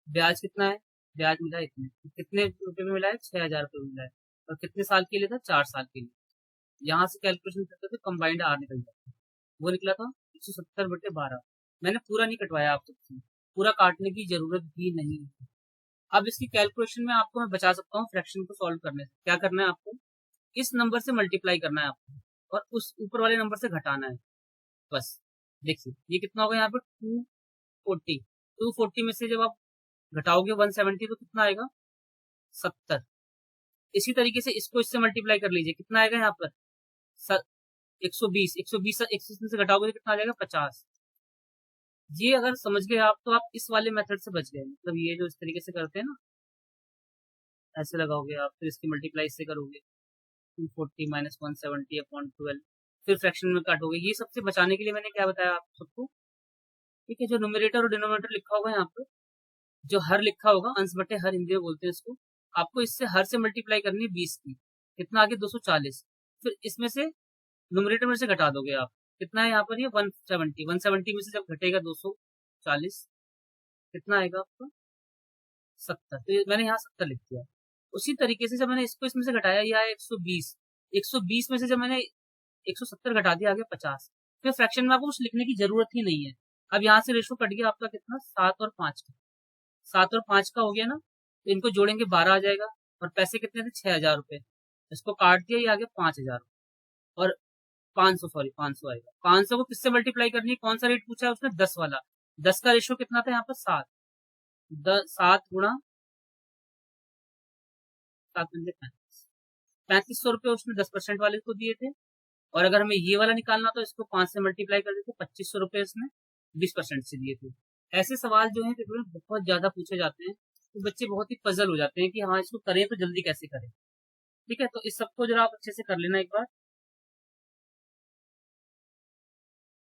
ब्याज कितना है, ब्याज मिला है इतने, कितने रुपए में मिला है 6,000 रुपये मिला है, और कितने साल के लिए था 4 साल के लिए। यहाँ से कैलकुलेशन करते थे कंबाइंड आर निकल जाता, वो निकला था 170/12। मैंने पूरा नहीं कटवाया आप सबसे, पूरा काटने की जरूरत भी नहीं है। अब इसकी कैलकुलेशन में आपको मैं बचा सकता हूँ फ्रैक्शन को सॉल्व करने से। क्या करना है आपको, इस नंबर से मल्टीप्लाई करना है आपको, और उस ऊपर वाले नंबर से घटाना है, बस। देखिए ये कितना होगा यहाँ पर 240, 240 में से जब आप घटाओगे 170 तो कितना आएगा 70। इसी तरीके से इसको इससे मल्टीप्लाई कर लीजिए, कितना आएगा यहाँ पर 120, 120 से घटाओगे तो कितना आ जाएगा 50। ये अगर समझ गए आप तो आप इस वाले मेथड से बच गए, मतलब ये जो इस तरीके से करते हैं ना, ऐसे लगाओगे आप, फिर इसकी मल्टीप्लाई इससे करोगे 240 माइनस 170/12, फिर फ्रैक्शन में काटोगे। ये सबसे बचाने के लिए मैंने क्या बताया आप सबको, ठीक है, जो न्यूमरेटर और डिनोमिनेटर लिखा होगा यहाँ पर, जो हर लिखा होगा, अंश बटे हर हिंदी में बोलते हैं इसको, आपको इससे हर से मल्टीप्लाई करनी है 20 की, कितना आगे 240, फिर इसमें से न्यूमरेटर में से घटा दोगे आप, कितना है यहाँ पर ये 170, 170 में से जब घटेगा 240 कितना आएगा आपका 70, तो मैंने यहाँ 70 लिख दिया। उसी तरीके से जब मैंने इसको इसमें से घटाया, ये आया 120, 120 में से जब मैंने 170 घटा दिया, आगे 50, फिर फ्रैक्शन में आपको कुछ लिखने की जरूरत ही नहीं है। अब यहाँ से रेशो कट गया आपका कितना 7 और 5 का, 7 और 5 का हो गया ना, तो इनको जोड़ेंगे 12 आ जाएगा, और पैसे कितने थे 6,000 रुपए, इसको काट दिया, ये आ गया 5,000 और 500, सॉरी 500 आएगा। 500 को किससे मल्टीप्लाई करनी है, कौन सा रेट पूछा है उसने, 10 वाला। 10 का रेशियो कितना था यहाँ पर, 7। 7 गुणा 7 पंजे 35। 3500 उसने 10% वाले को दिए थे। और अगर हमें ये वाला निकालना तो इसको 5 से मल्टीप्लाई कर देते, 2500 इसने 20% से दिए थे। ऐसे सवाल जो है पेपर में बहुत ज्यादा पूछे जाते हैं, तो बच्चे बहुत ही पजल हो जाते हैं कि हाँ इसको करें तो जल्दी कैसे करें। ठीक है, तो इस सबको जरा आप अच्छे से कर लेना एक बार।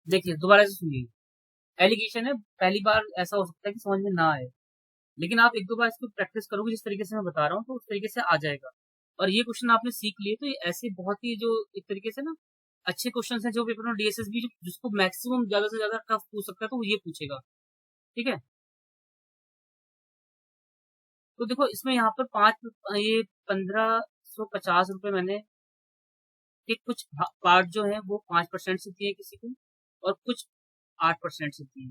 देखिए दोबारा से सुनिए, एलिगेशन है, पहली बार ऐसा हो सकता है कि समझ में ना आए, लेकिन आप एक दो बार इसको प्रैक्टिस करोगे जिस तरीके से मैं बता रहा हूँ तो उस तरीके से आ जाएगा। और ये क्वेश्चन आपने सीख लिए तो ये ऐसे बहुत ही जो एक तरीके से ना अच्छे क्वेश्चन हैं जो पेपर में डीएसएसबी जिसको मैक्सिमम ज्यादा से ज्यादा टफ पूछ सकता है तो वो ये पूछेगा। ठीक है, तो देखो इसमें यहाँ पर ये 1550 रुपए मैंने के कुछ पार्ट जो है वो 5% से दिए किसी को और कुछ 8% से दिए।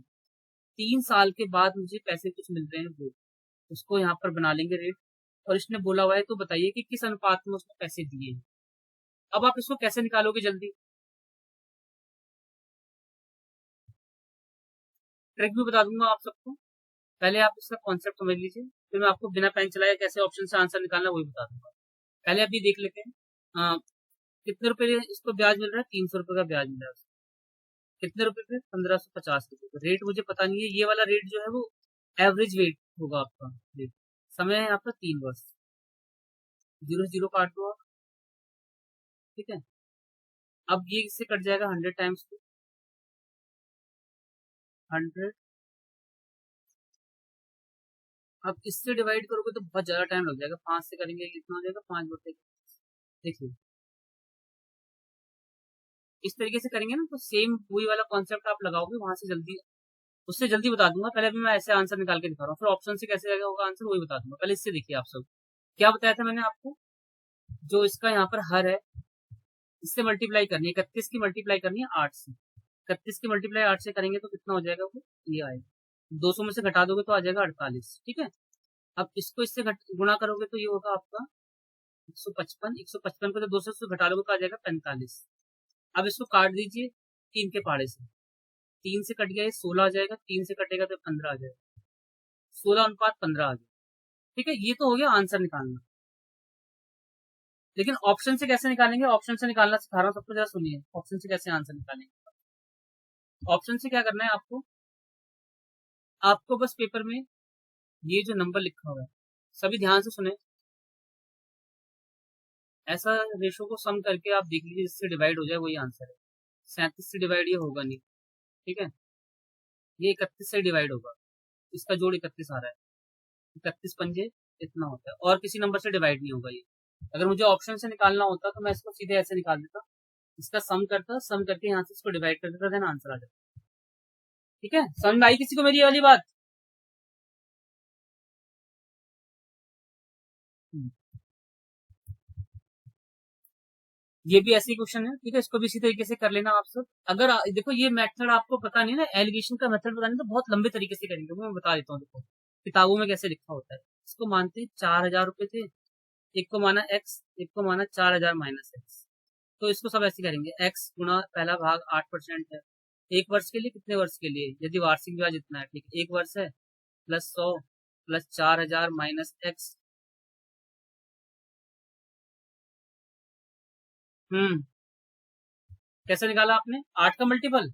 3 साल के बाद मुझे पैसे कुछ मिल रहे हैं वो, उसको यहाँ पर बना लेंगे रेट। और इसने बोला हुआ है तो बताइए कि किस अनुपात में उसने पैसे दिए हैं। अब आप इसको कैसे निकालोगे जल्दी, ट्रिक भी बता दूंगा आप सबको। पहले आप इसका कॉन्सेप्ट समझ लीजिए, फिर मैं आपको बिना पेन चलाए कैसे ऑप्शन से आंसर निकालना वही बता दूंगा। पहले अभी देख लेते हैं, कितने रुपए इसको ब्याज मिल रहा है, 300 रुपए का ब्याज मिल रहा है। कितने रुपए पे, 1550 रुपए। रेट मुझे पता नहीं है, ये वाला रेट जो है वो एवरेज रेट होगा आपका रेट। समय है आपका 3 वर्ष। 0 से 0 काट दो आप। ठीक है, अब ये इससे कट जाएगा 100 टाइम्स 100। अब इससे डिवाइड करोगे तो बहुत ज्यादा टाइम लग जाएगा, 5 से करेंगे कितना हो जाएगा, 5 बटे। देखिए इस तरीके से करेंगे ना तो सेम वही वाला कॉन्सेप्ट आप लगाओगे वहां से जल्दी, उससे जल्दी बता दूंगा। पहले अभी मैं ऐसे आंसर निकाल के दिखा रहा हूँ, फिर ऑप्शन से कैसे होगा आंसर वही बता दूंगा। पहले इससे देखिए आप सब, क्या बताया था मैंने आपको, जो इसका यहाँ पर हर है इससे मल्टीप्लाई करनी है, 31 की मल्टीप्लाई करनी है 8 से। 31 की मल्टीप्लाई 8 से करेंगे तो कितना हो जाएगा, वो ये आएगा 200 में से घटा दोगे तो आ जाएगा 48। ठीक है, अब इसको इससे गुणा करोगे तो ये होगा आपका 155। 155 को जब 200 से घटा लोगे तो आ जाएगा 45। अब इसको काट दीजिए 3 के पाड़े से, 3 से कट गया ये 16 आ जाएगा, 3 से कटेगा तो 15 आ जाएगा, 16:15 आ जाएगा। ठीक है, ये तो हो गया आंसर निकालना। लेकिन ऑप्शन से कैसे निकालेंगे, ऑप्शन से निकालना सिखा रहा हूँ सबको, जरा सुनिए ऑप्शन से कैसे आंसर निकालेंगे। ऑप्शन से क्या करना है आपको, आपको बस पेपर में ये जो नंबर लिखा हुआ है सभी ध्यान से सुने, ऐसा रेशो को सम करके आप देख लीजिए जिससे डिवाइड हो जाए वही आंसर है। 37 से डिवाइड ये होगा नहीं। ठीक है, ये 31 से डिवाइड होगा, इसका जोड़ 31 आ रहा है, 31 पंजे इतना होता है, और किसी नंबर से डिवाइड नहीं होगा ये। अगर मुझे ऑप्शन से निकालना होता तो मैं इसको सीधे ऐसे निकाल देता, इसका सम करता, सम करके यहाँ से इसको डिवाइड कर देता, देन आंसर आ जाता। ठीक है, समझ में आई किसी को मेरी वाली बात। ये भी ऐसी क्वेश्चन है। ठीक है, इसको भी इसी तरीके से कर लेना आप सब। अगर देखो ये मेथड आपको पता नहीं ना, एलिगेशन का मेथड पता नहीं तो बहुत लंबे तरीके से करेंगे, वो मैं बता देता हूँ। देखो किताबों में कैसे लिखा होता है, इसको मानते हैं 4000 रुपए थे, एक को माना एक्स, एक को माना 4000 माइनस एक्स। तो इसको सब ऐसे करेंगे, एक्स गुणा पहला भाग 8% है, एक वर्ष के लिए, कितने वर्ष के लिए, यदि वार्षिक ब्याज इतना है, ठीक है 1 वर्ष है, प्लस 100 प्लस 4000 माइनस एक्स। हम्म, कैसे निकाला आपने, 8 का मल्टीपल।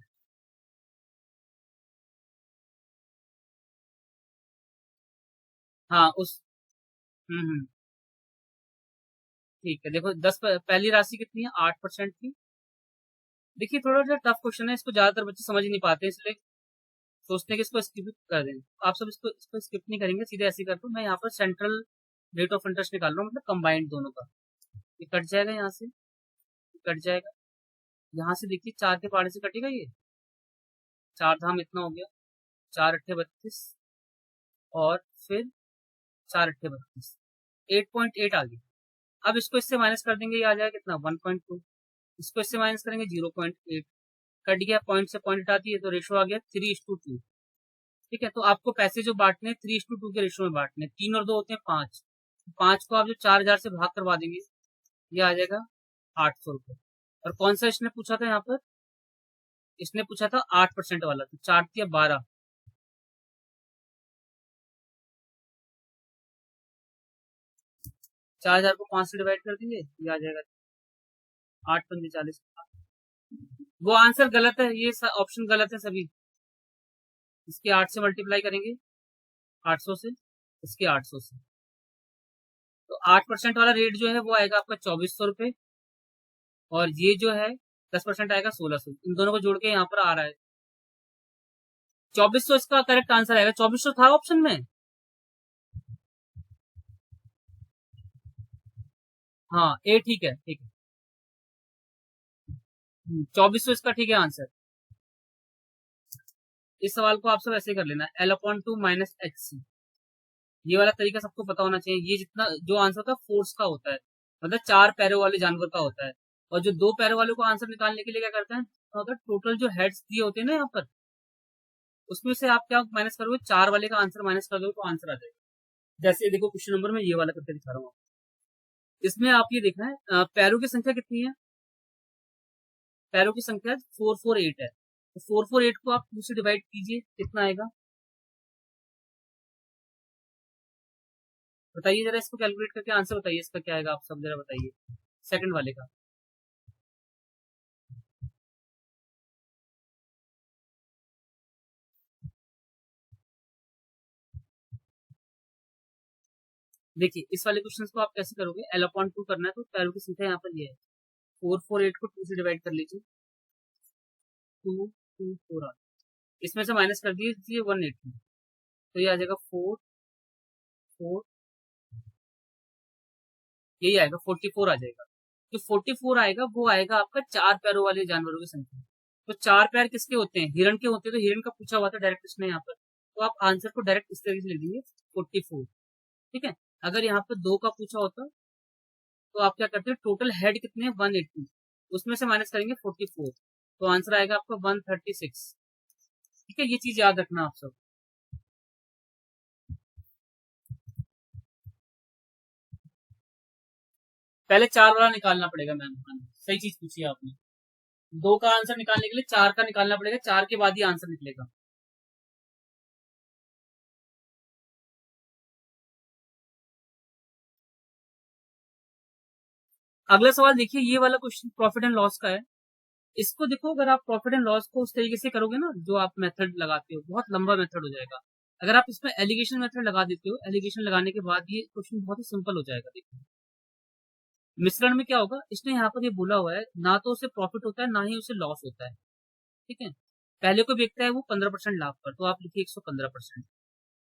हाँ उस, हम्म, ठीक है। देखो पहली राशि कितनी है, 8% की। देखिए थोड़ा सा टफ क्वेश्चन है, इसको ज्यादातर बच्चे समझ ही नहीं पाते, इसलिए सोचते हैं कि इसको स्किप कर दें। आप सब इसको स्किप नहीं करेंगे, सीधे ऐसे करते मैं यहाँ पर सेंट्रल रेट ऑफ इंटरेस्ट निकाल रहा हूँ, मतलब कंबाइंड दोनों का। ये कट जाएगा यहाँ से, कट जाएगा यहाँ से, देखिए 4 के पहाड़े से कटेगा ये, 4 धाम इतना हो गया, 4 अट्ठे 32, और फिर 4 अट्ठे 32, 8.8 आ गया। अब इसको इससे माइनस कर देंगे, ये आ जाएगा कितना, 1.2। इसको इससे माइनस करेंगे 0.8, कट गया, पॉइंट से पॉइंट आती है तो रेशो आ गया 3:2। ठीक है, तो आपको पैसे जो बांटने 3:2 के रेशो में बांटने, 3 और 2 होते हैं 5। 5 को आप जो 4000 से भाग करवा देंगे ये आ जाएगा 800 रुपये। और कौन सा इसने पूछा था यहाँ पर, इसने पूछा था 8% वाला, तो 4×12, 4000 को 5 से डिवाइड कर देंगे, ये आ जाएगा 8×5 = 40। वो आंसर गलत है, ये ऑप्शन गलत है सभी। इसके 8 से मल्टीप्लाई करेंगे, 800 से, इसके 800 से, तो 8% वाला रेट जो है वो आएगा आपका 2400 रुपये, और ये जो है 10% आएगा 1600। इन दोनों को जोड़ के यहाँ पर आ रहा है 2400, इसका करेक्ट आंसर आएगा। 2400 था ऑप्शन में, हाँ ए ठीक है, ठीक है। 2400 इसका ठीक है आंसर। इस सवाल को आप सब ऐसे कर लेना, L/2 - HC। ये वाला तरीका सबको पता होना चाहिए। ये जितना जो आंसर होता है फोर्स का होता है, मतलब 4 पैरों वाले जानवर का होता है, और जो 2 पैरों वाले को आंसर निकालने के लिए क्या करते हैं, अगर टोटल जो हेड्स दिए होते हैं ना यहाँ पर, उसमें से आप क्या माइनस करोगे, 4 वाले का आंसर माइनस कर दोगे तो आंसर आ जाएगा। जैसे देखो क्वेश्चन नंबर में ये वाला करके दिखा रहा हूँ। इसमें आप ये देखना है पैरों की संख्या कितनी है, पैरों की संख्या 448 है, तो 448 को आप 2 से डिवाइड कीजिए, कितना आएगा बताइए जरा, इसको कैलकुलेट करके आंसर बताइए, इसका क्या आएगा, आप सब जरा बताइए सेकंड वाले का। देखिए इस वाले क्वेश्चन को आप कैसे करोगे, L/2 करना है, तो पैरों की संख्या यहाँ पर ये है, 448 को 2 से डिवाइड कर लीजिए, 224 इसमें से माइनस कर दीजिए 180, तो ये आ जाएगा 4 4, यही आएगा 44 आ जाएगा। जो 44 आएगा वो आएगा आपका 4 पैरों वाले जानवरों की संख्या। तो 4 पैर किसके होते हैं, हिरण के होते हैं, तो हिरण का पूछा हुआ था डायरेक्ट इसमें यहाँ पर, तो आप आंसर को डायरेक्ट इस तरीके से लिख देंगे 44, ठीक है। अगर यहाँ पर 2 का पूछा होता तो आप क्या करते हैं, टोटल हेड कितने हैं 180, उसमें से माइनस करेंगे 44, तो आंसर आएगा आपका 136, ठीक है। ये चीज याद रखना आप सब। पहले 4 वाला निकालना पड़ेगा मैम, सही चीज पूछी है आपने। 2 का आंसर निकालने के लिए 4 का निकालना पड़ेगा, 4 के बाद ही आंसर निकलेगा। अगला सवाल देखिए, ये वाला क्वेश्चन प्रॉफिट एंड लॉस का है। इसको देखो, अगर आप प्रॉफिट एंड लॉस को उस तरीके से करोगे ना जो आप मेथड लगाते हो, बहुत लंबा मेथड हो जाएगा। अगर आप इसमें एलिगेशन मेथड लगा देते हो, एलिगेशन लगाने के बाद ये क्वेश्चन बहुत ही सिंपल हो जाएगा। देखो मिश्रण में क्या होगा, इसने यहाँ पर ये बोला हुआ है ना तो उसे प्रॉफिट होता है ना ही उसे लॉस होता है, ठीक है। पहले को बेचता है वो 15% लाभ पर, तो आप लिखिए 115%,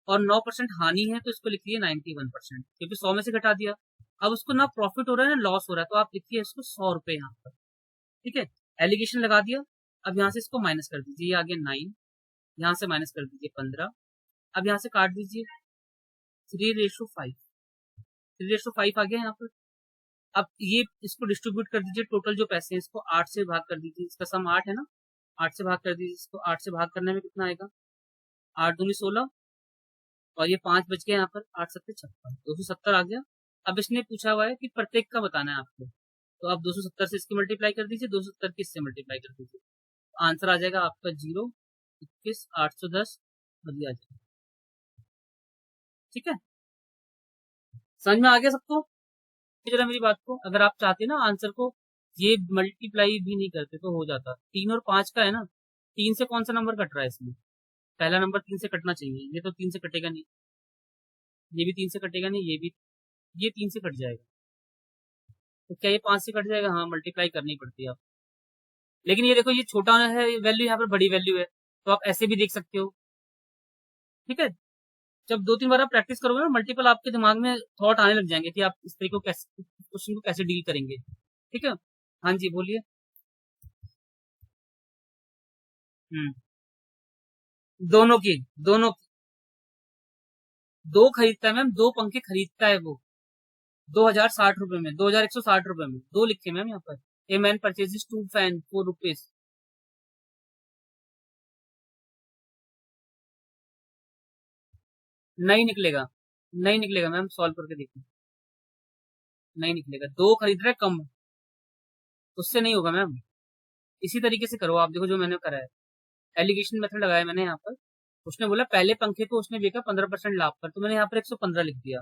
और 9% हानि है तो इसको लिखिए 91%, क्योंकि 100 में से घटा दिया। अब उसको ना प्रॉफिट हो रहा है ना लॉस हो रहा है, तो आप लिखिए इसको 100 रुपए यहाँ पर, ठीक है। एलिगेशन लगा दिया, अब यहाँ से इसको माइनस कर दीजिए, ये आ गया 9, यहाँ से माइनस कर दीजिए 15, अब यहाँ से काट दीजिए 3:5, 3:5 आ गया यहाँ पर। अब ये इसको डिस्ट्रीब्यूट कर दीजिए, टोटल जो पैसे हैं इसको 8 से भाग कर दीजिए, इसका सम 8 है ना, 8 से भाग कर दीजिए इसको, 8 से भाग करने में कितना आएगा, 8 दूनी 16, और ये 5 बच गए यहाँ पर, 8 7 56, 270 आ गया। अब इसने पूछा हुआ है कि प्रत्येक का बताना है आपको, तो आप 270 से इसकी मल्टीप्लाई कर दीजिए, 270 की इससे मल्टीप्लाई कर दीजिए, आंसर आ जाएगा आपका 0, 21, 810 बदलिए आ जाएगा, ठीक है। समझ में आ गया सबको, जरा मेरी बात को, अगर आप चाहते ना आंसर को ये मल्टीप्लाई भी नहीं करते तो हो जाता। 3 और 5 का है ना, 3 से कौन सा नंबर कट रहा है इसमें, पहला नंबर 3 से कटना चाहिए, ये तो 3 से कटेगा नहीं, ये भी 3 से कटेगा नहीं, ये भी, ये 3 से कट जाएगा, तो क्या ये 5 से कट जाएगा, हाँ मल्टीप्लाई करनी पड़ती है आप। लेकिन ये देखो ये छोटा है वैल्यू, यहाँ पर बड़ी वैल्यू है, तो आप ऐसे भी देख सकते हो, ठीक है। जब 2-3 बार आप प्रैक्टिस करोगे ना, मल्टीपल आपके दिमाग में थॉट आने लग जाएंगे कि आप इस तरीके को कैसे, क्वेश्चन को कैसे डील करेंगे, ठीक है। हाँ जी बोलिए। हम्म, दोनों की, दोनों, दो खरीदता है मैम, 2 पंखे खरीदता है वो, 2060 रुपए में, 2160 रुपए में, 2 लिखे मैम यहाँ पर, a man purchases 2 fan 4 rupees. नहीं निकलेगा, नहीं निकलेगा मैम, सॉल्व करके देखिए। नहीं निकलेगा। 2 खरीद रहा है कम, उससे नहीं होगा मैम। इसी तरीके से करो आप, देखो जो मैंने करा है, एलिगेशन मेथड लगाया मैंने यहाँ पर। उसने बोला पहले पंखे को उसने बेचा 15% लाभ पर, तो मैंने यहाँ पर 115 लिख दिया।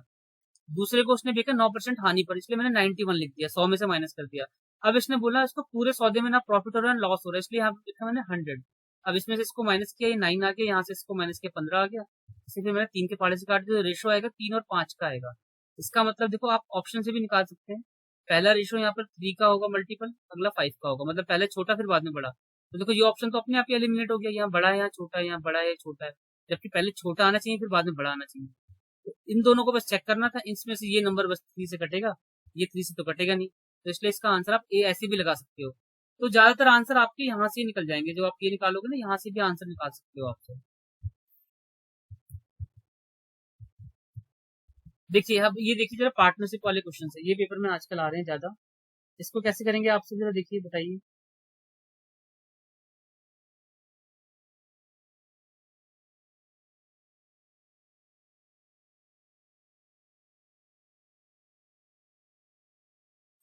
दूसरे को उसने बेचा 9% हानि पर, इसलिए मैंने 91 लिख दिया, 100 में से माइनस कर दिया। अब इसने बोला इसको पूरे सौदे में ना प्रॉफिट हो रहा है ना लॉस हो रहा है, इसलिए यहाँ पे लिखा मैंने 100। अब इसमें से इसको माइनस किया, ये 9 आ गया, यहाँ से इसको माइनस किया 15 आ गया। इसे फिर मैंने 3 के पहाड़े से काट दिया, रेशो आएगा 3 और 5 का आएगा। इसका मतलब देखो आप ऑप्शन से भी निकाल सकते हैं। पहला रेशो यहाँ पर 3 का होगा मल्टीपल, अगला 5 का होगा, मतलब पहले छोटा फिर बाद में बड़ा। तो देखो ये ऑप्शन तो अपने आप ही एलिमिनेट हो गया, यहाँ बड़ा है यहाँ छोटा है, यहाँ बड़ा है छोटा है, जबकि पहले छोटा आना चाहिए फिर बाद में बड़ा आना चाहिए। तो इन दोनों को बस चेक करना था, इसमें से ये नंबर बस 3 से कटेगा, ये 3 से तो कटेगा नहीं, तो इसलिए इसका आंसर आप ए ऐसे भी लगा सकते हो। तो ज्यादातर आंसर आपके यहाँ से ही निकल जाएंगे, जो आप ये निकालोगे ना यहाँ से भी आंसर निकाल सकते हो आपसे। देखिए अब ये देखिए जरा पार्टनरशिप वाले क्वेश्चन है, ये पेपर में आजकल आ रहे हैं ज्यादा। इसको कैसे करेंगे आपसे जरा देखिए बताइए।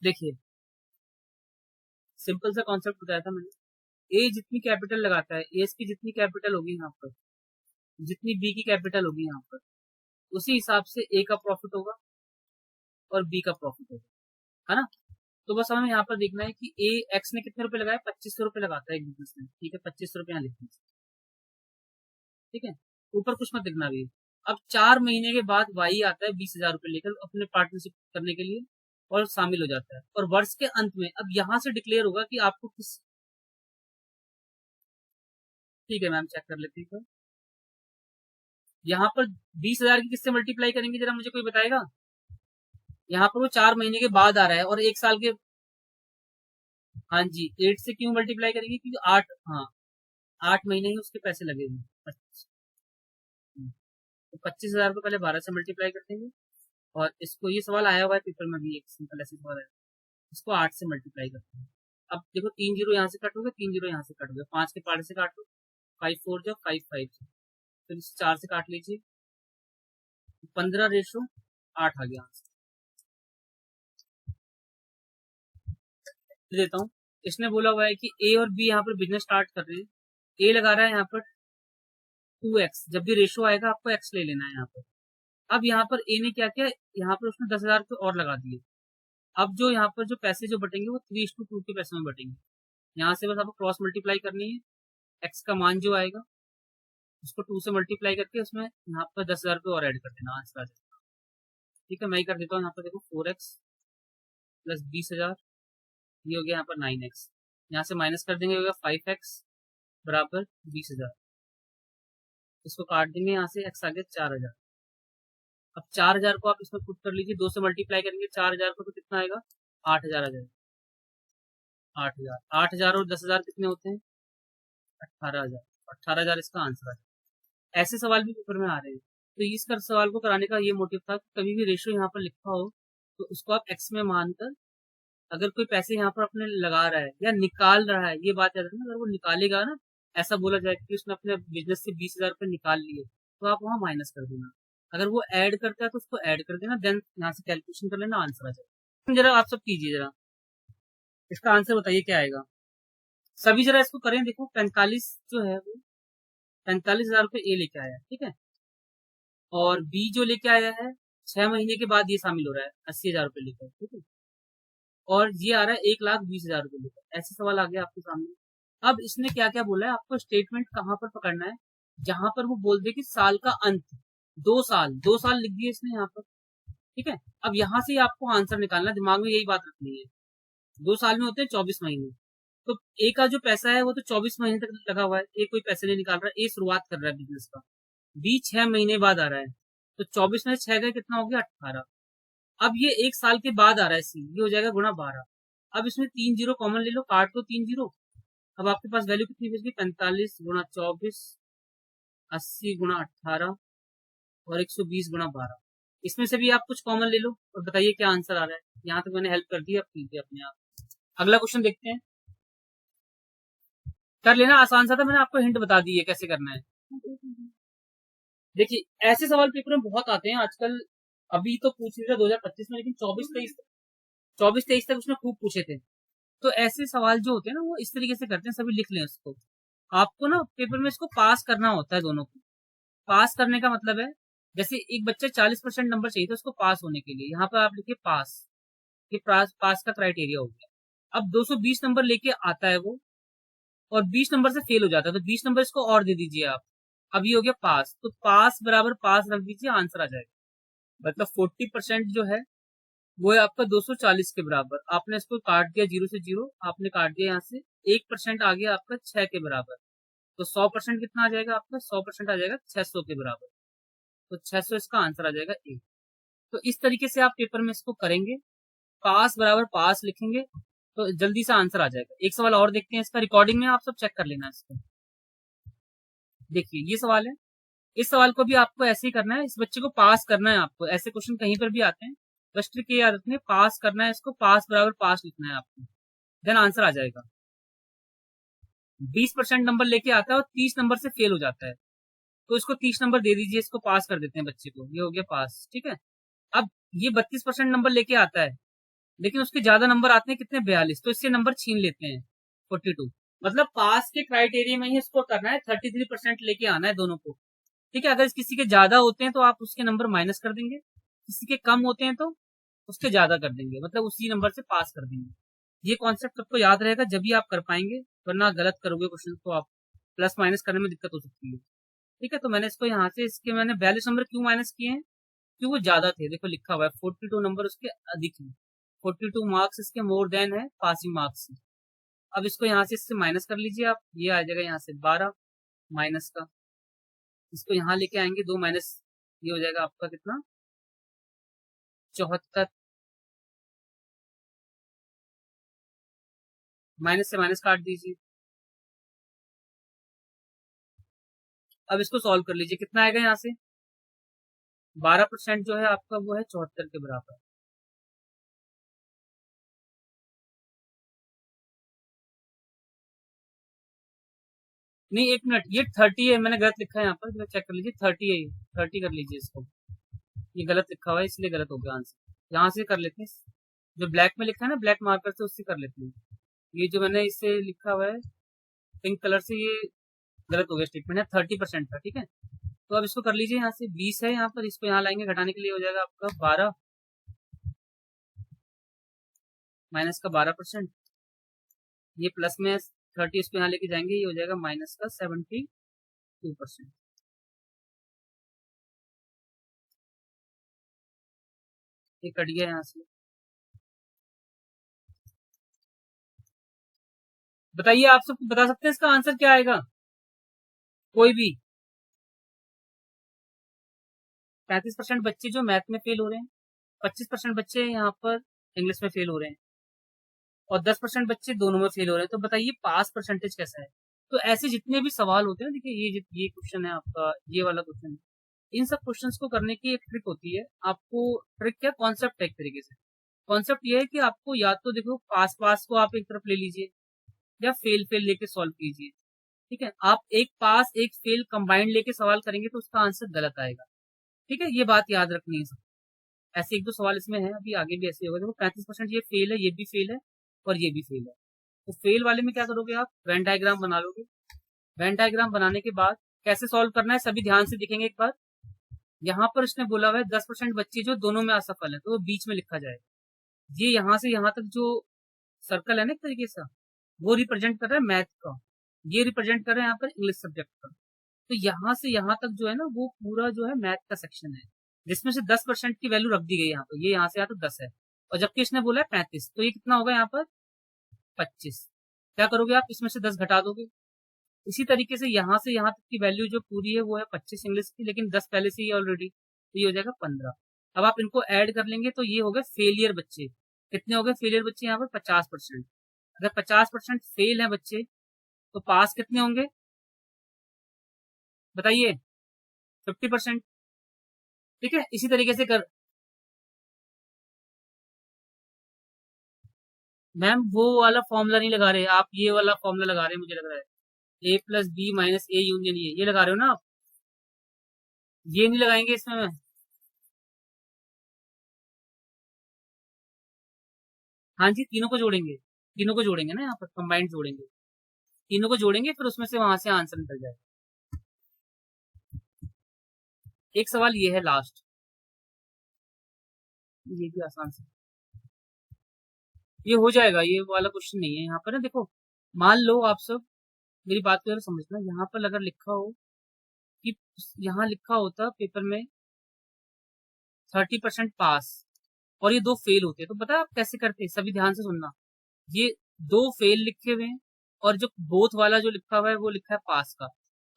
देखिए सिंपल सा कॉन्सेप्ट बताया था मैंने, ए जितनी कैपिटल लगाता है, ए की जितनी कैपिटल होगी यहाँ पर, जितनी बी की कैपिटल होगी यहाँ पर, उसी हिसाब से ए का प्रॉफिट होगा और बी का प्रॉफिट होगा, है ना। तो बस हमें यहाँ पर देखना है कि ए एक्स ने कितने रुपए लगाए, 2500 रुपए लगाता है एक बिजनेस में, ठीक है 2500 रुपए यहाँ लिख दीजिए, ठीक है। ऊपर कुछ मत लिखना भी। अब 4 महीने के बाद वाई आता है 20,000 रुपए लेकर अपने पार्टनरशिप करने के लिए और शामिल हो जाता है, और वर्ष के अंत में अब यहाँ से डिक्लेयर होगा कि आपको किस, ठीक है मैम चेक कर लेते हैं। यहाँ पर 20,000 की किससे मल्टीप्लाई करेंगे जरा मुझे कोई बताएगा। यहाँ पर वो 4 महीने के बाद आ रहा है और 1 साल के, हाँ जी 8 से क्यों मल्टीप्लाई करेंगे, क्योंकि 8, हाँ 8 महीने ही उसके पैसे लगे हुए। तो 25,000 को पहले 12 से मल्टीप्लाई कर देंगे, और इसको, ये सवाल आया हुआ है पेपर में भी, एक सिंपल ऐसे सवाल है, इसको 8 से मल्टीप्लाई करते हैं। अब देखो 3 जीरो यहाँ से कट हो गया, 3 जीरो यहाँ से कट हो गया, 5 के पार्ट से काट लो, 5 4 जो 5 5, फिर इसे 4 से काट लीजिए, 15:8 आ गया आंसर। देता हूँ, इसने बोला हुआ है कि ए और बी यहाँ पर बिजनेस स्टार्ट कर रहे हैं, ए लगा रहा है यहाँ पर 2x, जब भी रेशो आएगा आपको x ले लेना है यहाँ पर। अब यहाँ पर ए ने क्या किया, यहाँ पर उसने 10,000 रुपये और लगा दिए। अब जो यहाँ पर जो पैसे जो बटेंगे वो 3:2 के पैसे में बटेंगे। यहाँ से बस आपको क्रॉस मल्टीप्लाई करनी है, एक्स का मान जो आएगा उसको 2 से मल्टीप्लाई करके उसमें यहाँ पर 10,000 रुपये और ऐड कर देना, आंसर आ जाएगा। ठीक है मैं ही कर देता हूँ, यहाँ पर देखो 4x प्लस 20,000, ये हो गया यहाँ पर 9x, यहाँ से माइनस कर देंगे, होगा 5x बराबर 20,000, इसको काट देंगे, यहाँ से x आ गया 4,000। अब 4,000 को आप इसमें पुट कर लीजिए, 2 से मल्टीप्लाई करेंगे 4,000 को, तो कितना आएगा 8,000 आ जाएगा। 8,000, 8,000 और 10,000 कितने होते हैं 18,000, 18,000 इसका आंसर है। ऐसे सवाल भी पेपर में आ रहे हैं, तो इस कर सवाल को कराने का ये मोटिव था कि कभी भी रेशो यहाँ पर लिखा हो तो उसको आप एक्स में मानकर, अगर कोई पैसे यहाँ पर अपने लगा रहा है या निकाल रहा है, ये बात याद रखना, अगर वो निकालेगा ना, ऐसा बोला जाए कि उसने अपने बिजनेस से 20,000 रुपये निकाल लिए, तो आप वहां माइनस कर देना। अगर वो ऐड करता है तो उसको ऐड कर देना, देन यहाँ से कैलकुलेशन कर लेना, आंसर आ जाएगा। जरा आप सब कीजिए, जरा इसका आंसर बताइए क्या आएगा, सभी जरा इसको करें। देखो 45 जो है वो 45,000 रुपये ए लेके आया है, ठीक है, और बी जो लेके आया है 6 महीने के बाद ये शामिल हो रहा है 80,000 रुपये लेकर, ठीक है, और ये आ रहा है 1,20,000 रुपये लेकर। ऐसे सवाल आ गया आपके सामने। अब इसने क्या क्या बोला है, आपको स्टेटमेंट कहां पर पकड़ना है, जहां पर वो बोल दे कि साल का अंत 2 साल, 2 साल लिख दिए इसने यहाँ पर, ठीक है। अब यहाँ से आपको आंसर निकालना, दिमाग में यही बात रखनी है, 2 साल में होते हैं 24 महीने, तो ए का जो पैसा है वो तो 24 महीने तक लगा हुआ है, ए कोई पैसे नहीं निकाल रहा है, ए शुरुआत कर रहा है बिजनेस का, बी 6 महीने बाद आ रहा है, तो 24 में 6 का कितना हो गया 18। अब ये 1 साल के बाद आ रहा है सी, ये हो जाएगा गुणा 12। अब इसमें 3 जीरो कॉमन ले लो, काट दो 3 जीरो, अब आपके पास वैल्यू कितनी बच गई 45 गुणा 24, 80 गुणा 18 और 120 गुणा 12। इसमें से भी आप कुछ कॉमन ले लो और बताइए क्या आंसर आ रहा है। यहाँ तक मैंने हेल्प कर दी, अब कीजिए अपने आप। अगला क्वेश्चन देखते हैं, कर लेना, आसान सा था, मैंने आपको हिंट बता दी है कैसे करना है। देखिए ऐसे सवाल पेपर में बहुत आते हैं आजकल, अभी तो पूछ रहे थे 2025 में, लेकिन 24-23 24-23 तक उसने खूब पूछे थे। तो ऐसे सवाल जो होते हैं ना वो इस तरीके से करते हैं, सभी लिख लें इसको। आपको ना पेपर में इसको पास करना होता है दोनों को। पास करने का मतलब है, जैसे एक बच्चे 40% नंबर चाहिए था उसको पास होने के लिए, यहाँ पर आप लिखिए पास। ये पास का क्राइटेरिया हो गया। अब 220 नंबर लेके आता है वो और 20 नंबर से फेल हो जाता है, तो 20 नंबर इसको और दे दीजिए आप। अब ये हो गया पास, तो पास बराबर पास रख दीजिए, आंसर आ जाएगा। मतलब 40% जो है वो है आपका 240 के बराबर। आपने इसको काट दिया, जीरो से जीरो आपने काट दिया यहाँ से, 1% आ गया आपका 6 के बराबर। तो 100% कितना आ जाएगा आपका? 100% आ जाएगा 600 के बराबर। तो 600 इसका आंसर आ जाएगा ए। तो इस तरीके से आप पेपर में इसको करेंगे, पास बराबर पास लिखेंगे तो जल्दी से आंसर आ जाएगा। एक सवाल और देखते हैं इसका, रिकॉर्डिंग में आप सब चेक कर लेना इसको। देखिए ये सवाल है, इस सवाल को भी आपको ऐसे ही करना है, इस बच्चे को पास करना है आपको। ऐसे क्वेश्चन कहीं पर भी आते हैं, बस ट्रिक ये याद रखनी है, पास करना है इसको, पास बराबर पास लिखना है आपको, देन आंसर आ जाएगा। 20% नंबर लेके आता है और 30 नंबर से फेल हो जाता है, तो इसको 30 नंबर दे दीजिए, इसको पास कर देते हैं बच्चे को, ये हो गया पास। ठीक है, अब ये 32% नंबर लेके आता है लेकिन उसके ज्यादा नंबर आते हैं कितने? 42, तो इससे नंबर छीन लेते हैं 42। मतलब पास के क्राइटेरिया में ही इसको करना है, 33% लेके आना है दोनों को। ठीक है, अगर किसी के ज्यादा होते हैं तो आप उसके नंबर माइनस कर देंगे, किसी के कम होते हैं तो उसके ज्यादा कर देंगे, मतलब उसी नंबर से पास कर देंगे। ये कॉन्सेप्ट सबको याद रहेगा, जब भी आप कर पाएंगे, वरना गलत करोगे क्वेश्चन तो आप प्लस माइनस करने में दिक्कत हो सकती है। ठीक है, तो मैंने इसको यहाँ से, इसके मैंने 42 नंबर क्यों माइनस किए हैं? क्योंकि वो ज्यादा थे, देखो लिखा हुआ है 42 नंबर उसके अधिक है, 42 मार्क्स इसके मोर देन है पासिंग मार्क्स। अब इसको यहाँ से इससे माइनस कर लीजिए आप, ये आ जाएगा यहाँ से 12 माइनस का, इसको यहाँ लेके आएंगे 2 माइनस, ये हो जाएगा आपका कितना? 74। माइनस से माइनस काट दीजिए। अब इसको सॉल्व कर लीजिए, कितना आएगा यहाँ से? 12% जो है आपका वो है 74 के बराबर। नहीं एक मिनट, ये 30 है, मैंने गलत लिखा है यहाँ पर, चेक कर लीजिए, 30 है ये, 30 कर लीजिए इसको, ये गलत लिखा हुआ है इसलिए गलत हो गया आंसर। यहाँ से कर लेते हैं, जो ब्लैक में लिखा है ना ब्लैक मार्कर से, उससे कर लेते हैं। ये जो मैंने इससे लिखा हुआ है पिंक कलर से, ये गलत हो गया स्टेटमेंट है, 30% था। ठीक है, तो अब इसको कर लीजिए, यहाँ से 20 है यहाँ पर, इसको यहाँ लाएंगे घटाने के लिए, हो जाएगा आपका 12 माइनस का 12%, ये प्लस में 30, इसको यहाँ लेके जाएंगे, ये हो जाएगा माइनस का 72%। ये कट गया यहाँ से। बताइए, आप सब बता सकते हैं इसका आंसर क्या आएगा? कोई भी। 35% बच्चे जो मैथ में फेल हो रहे हैं, 25% बच्चे यहाँ पर इंग्लिश में फेल हो रहे हैं, और 10% बच्चे दोनों में फेल हो रहे हैं। तो बताइए पास परसेंटेज कैसा है? तो ऐसे जितने भी सवाल होते हैं, देखिए ये क्वेश्चन है आपका, ये वाला क्वेश्चन है, इन सब क्वेश्चंस को करने की एक ट्रिक होती है। आपको ट्रिक क्या, कॉन्सेप्ट है एक तरीके से। कॉन्सेप्ट ये है कि आपको या तो देखो पास पास को आप एक तरफ ले लीजिए, या फेल फेल लेके सॉल्व कीजिए। ठीक है, आप एक पास एक फेल कंबाइंड लेके सवाल करेंगे तो उसका आंसर गलत आएगा। ठीक है, ये बात याद रखनी है। ऐसे एक दो सवाल इसमें है, अभी आगे भी ऐसे होगा। देखो 35% ये फेल है, ये भी फेल है, और ये भी फेल है। तो फेल वाले में क्या करोगे आप? वेन डायग्राम बना लोगे। वेन डायग्राम बनाने के बाद कैसे सॉल्व करना है सभी ध्यान से देखेंगे एक बार। यहाँ पर इसने बोला हुआ है 10% बच्चे जो दोनों में असफल है, तो वो बीच में लिखा जाएगा। ये यहाँ से यहाँ तक जो सर्कल है ना एक तरीके से, वो रिप्रेजेंट कर रहा है मैथ का, ये रिप्रेजेंट कर रहा है यहाँ पर इंग्लिश सब्जेक्ट का। तो यहाँ से यहाँ तक जो है ना वो पूरा जो है मैथ का सेक्शन है, जिसमें से 10% की वैल्यू रख दी गई यहाँ पर। ये यहाँ से यहाँ तक 10 है, और जबकि इसने बोला है 35, तो ये कितना होगा यहाँ पर? 25। क्या करोगे आप? इसमें से 10 घटा दोगे। इसी तरीके से यहाँ तक की वैल्यू जो पूरी है वो है 25 इंग्लिश की, लेकिन 10 पहले से ही ऑलरेडी, तो ये हो जाएगा 15। अब आप इनको ऐड कर लेंगे तो ये हो गए फेलियर बच्चे। कितने हो गए फेलियर बच्चे यहाँ पर? 50%। अगर 50% फेल है बच्चे, तो पास कितने होंगे बताइए? 50%। ठीक है, इसी तरीके से कर। मैम वो वाला फॉर्मूला नहीं लगा रहे आप, ये वाला फॉर्मूला लगा रहे हैं मुझे लग रहा है, A plus B minus A union, ये लगा रहे हो ना आप? ये नहीं लगाएंगे इसमें। हाँ जी, तीनों को जोड़ेंगे, तीनों को जोड़ेंगे ना, यहाँ पर कंबाइंड जोड़ेंगे, तीनों को जोड़ेंगे, फिर उसमें से वहां से आंसर निकल जाएगा। एक सवाल ये है लास्ट, ये भी आसान से ये हो जाएगा, ये वाला क्वेश्चन नहीं है यहाँ पर ना। देखो, मान लो आप सब मेरी बात को जरा समझना, यहाँ पर अगर लिखा हो कि यहाँ लिखा होता पेपर में 30% पास और ये दो फेल होते, तो पता है आप कैसे करते? सभी ध्यान से सुनना, ये दो फेल लिखे हुए हैं और जो बोथ वाला जो लिखा हुआ है वो लिखा है पास का,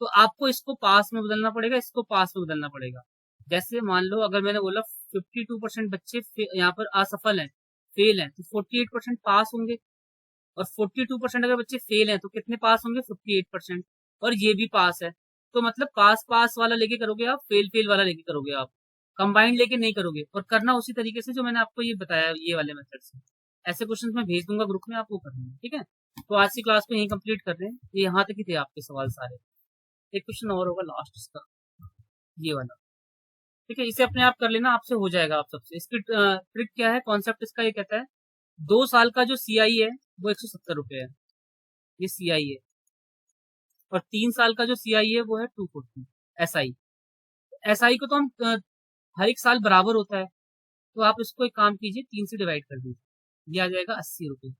तो आपको इसको पास में बदलना पड़ेगा, इसको पास में बदलना पड़ेगा। जैसे मान लो अगर मैंने बोला 52% बच्चे यहाँ पर असफल हैं, फेल हैं, तो 48% पास होंगे, और 42% अगर बच्चे फेल हैं तो कितने पास होंगे? 58%। और ये भी पास है, तो मतलब पास पास वाला लेके करोगे आप, फेल फेल वाला लेके करोगे आप, कंबाइंड लेके नहीं करोगे। और करना उसी तरीके से जो मैंने आपको ये बताया, ये वाले मेथड से। ऐसे क्वेश्चन मैं भेज दूंगा ग्रुप में, आप वो कर लेंगे, ठीक है। तो आज की क्लास को यहीं कंप्लीट कर रहे हैं, ये यहाँ तक ही थे आपके सवाल सारे। एक क्वेश्चन और होगा लास्ट इसका, ये वाला, ठीक है, इसे अपने आप कर लेना, आपसे हो जाएगा आप सबसे। इसकी ट्रिक क्या है, कॉन्सेप्ट इसका ये कहता है, 2 साल का जो CI है वो 170 रुपए है, ये CI है, और 3 साल का जो CI है वो है 240 SI। SI को तो हम हर एक साल बराबर होता है, तो आप इसको एक काम कीजिए, 3 से डिवाइड कर दीजिए, ये आ जाएगा 80 रुपए।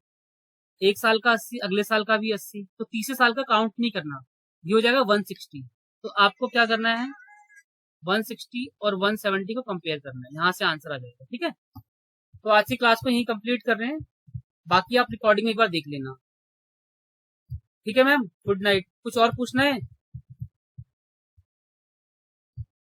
एक साल का 80, अगले साल का भी 80, तो तीसरे साल का काउंट नहीं करना, ये हो जाएगा 160। तो आपको क्या करना है, 160 और 170 को कंपेयर करना है, यहाँ से आंसर आ जाएगा, ठीक है। तो आज की क्लास को यहीं कंप्लीट कर रहे हैं, बाकी आप रिकॉर्डिंग एक बार देख लेना, ठीक है मैम। Good night. कुछ और पूछना है?